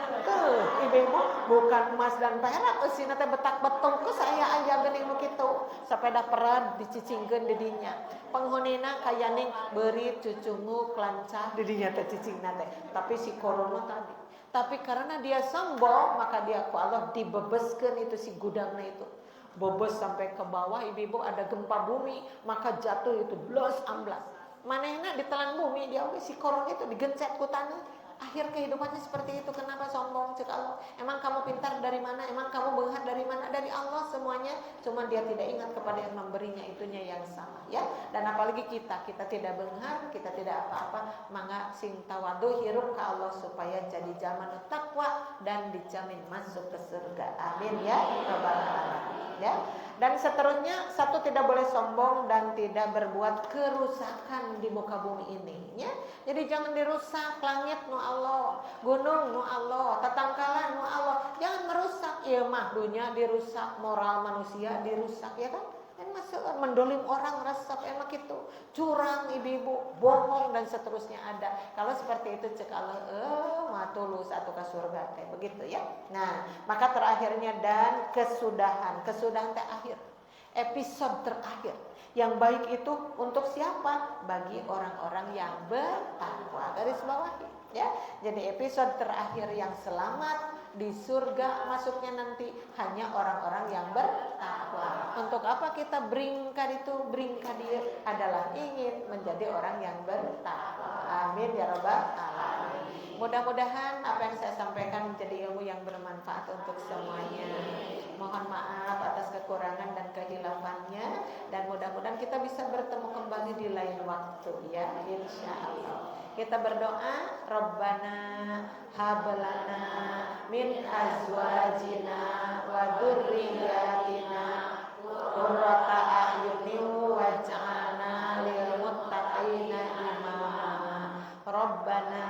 Tuh, ibu-ibu bukan emas dan perak, eusina teh betak betung ke saya aya geuning nu kitu. Sapeda perad dicicingkeun di dinya. Penghunina kayaning beurit cucungu kelancah di dinya teh cicingna teh. Tapi si Korun tadi. Tapi karena dia sombong, maka dia ku Allah dibebeskeun itu si gudangna itu. Bobos sampai ke bawah, ibu-ibu ada gempa bumi, maka jatuh itu blos amblas. Manehna ditelan bumi, dia si Korun itu digencet ku tanah. Akhir kehidupannya seperti itu. Kenapa sombong? Cek Allah. Emang kamu pintar dari mana? Emang kamu beunghar dari mana? Dari Allah semuanya. Cuma dia tidak ingat kepada yang memberinya, itunya yang salah, ya. Dan apalagi kita tidak beunghar, kita tidak apa-apa, mangga sing tawadu hirup ke Allah supaya jadi zaman takwa dan dijamin masuk ke surga. Amin ya rabbal alamin, ya. Dan seterusnya, satu tidak boleh sombong dan tidak berbuat kerusakan di muka bumi ini, ya. Jadi jangan dirusak, langit nu Allah, gunung nu Allah, tatangkalan nu Allah, jangan merusak. Ieu mah dunya dirusak, moral manusia dirusak, ya kan? Kan masuk mendolim orang resep emak itu, curang ibu-ibu, bohong dan seterusnya ada. Kalau seperti itu cek Allah, mah tulus atau ke surga kayak begitu ya. Nah, maka terakhirnya dan kesudahan teh akhir. Episode terakhir. Yang baik itu untuk siapa? Bagi orang-orang yang bertakwa. Garis bawahi ya. Jadi episode terakhir yang selamat di surga masuknya nanti hanya orang-orang yang bertakwa. Untuk apa kita beringkar itu? Beringkar dia adalah ingin menjadi orang yang bertakwa. Amin ya rabbal alamin. Mudah-mudahan apa yang saya sampaikan menjadi ilmu yang bermanfaat untuk semuanya. Mohon maaf atas kekurangan dan kehilafannya, dan mudah-mudahan kita bisa bertemu kembali di lain waktu ya, insyaallah. Kita berdoa, Rabbana hablana min azwajina wa dzurriyyatina qurrata a'yunin waj'alna lil muttaqina imama. Rabbana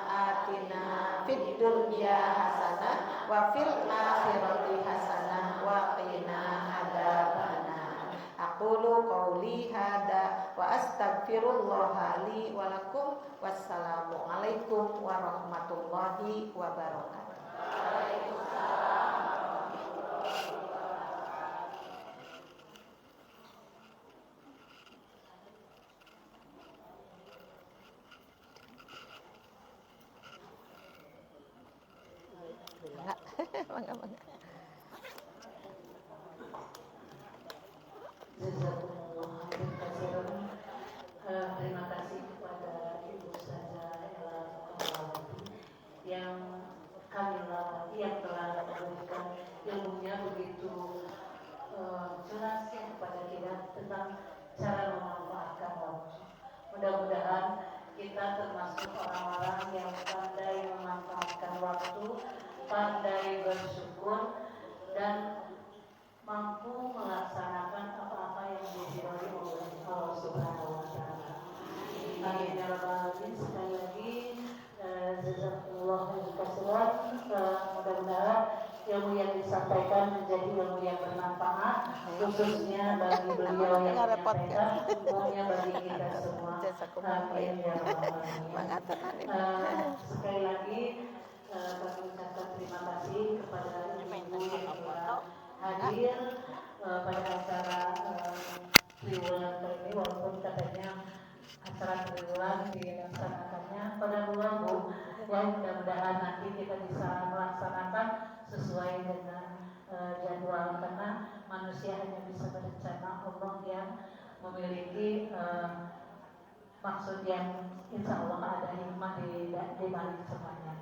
atina fid dunya hasanah wa fil akhirati hasanah wa qina adzabannar. Aqulu qouli hada wa astaghfirullah li wa lakum. Wassalamu alaikum warahmatullahi wabarakatuh. Mangga. Terima kasih kepada Ibu Ustazah Ella yang yang telah memberikan ilmunya begitu jelas ya kepada kita tentang cara memanfaatkan waktu. Mudah-mudahan kita termasuk orang-orang yang pandai memanfaatkan waktu, pandai bersyukur, dan mampu melaksanakan apa-apa yang diridhoi oleh Allah Subhanahu wa taala. Amin ya rabbal alamin. Sekali lagi jazakumullah khairan. ilmu yang disampaikan menjadi ilmu yang bermanfaat, khususnya bagi beliau yang menyampaikan, umumnya bagi kita semua. Amin ya rabbal alamin. Sekali lagi kami ucapkan terima kasih kepada ibu yang telah hadir pada acara triwulan kali ini, walaupun katanya acara triwulan dilaksanakannya pada bulan Bu. Ya, mudah-mudahan nanti kita bisa melaksanakan sesuai dengan jadwal, karena manusia hanya bisa berencana, Allah yang memiliki maksud yang insya Allah ada hikmah di balik semuanya.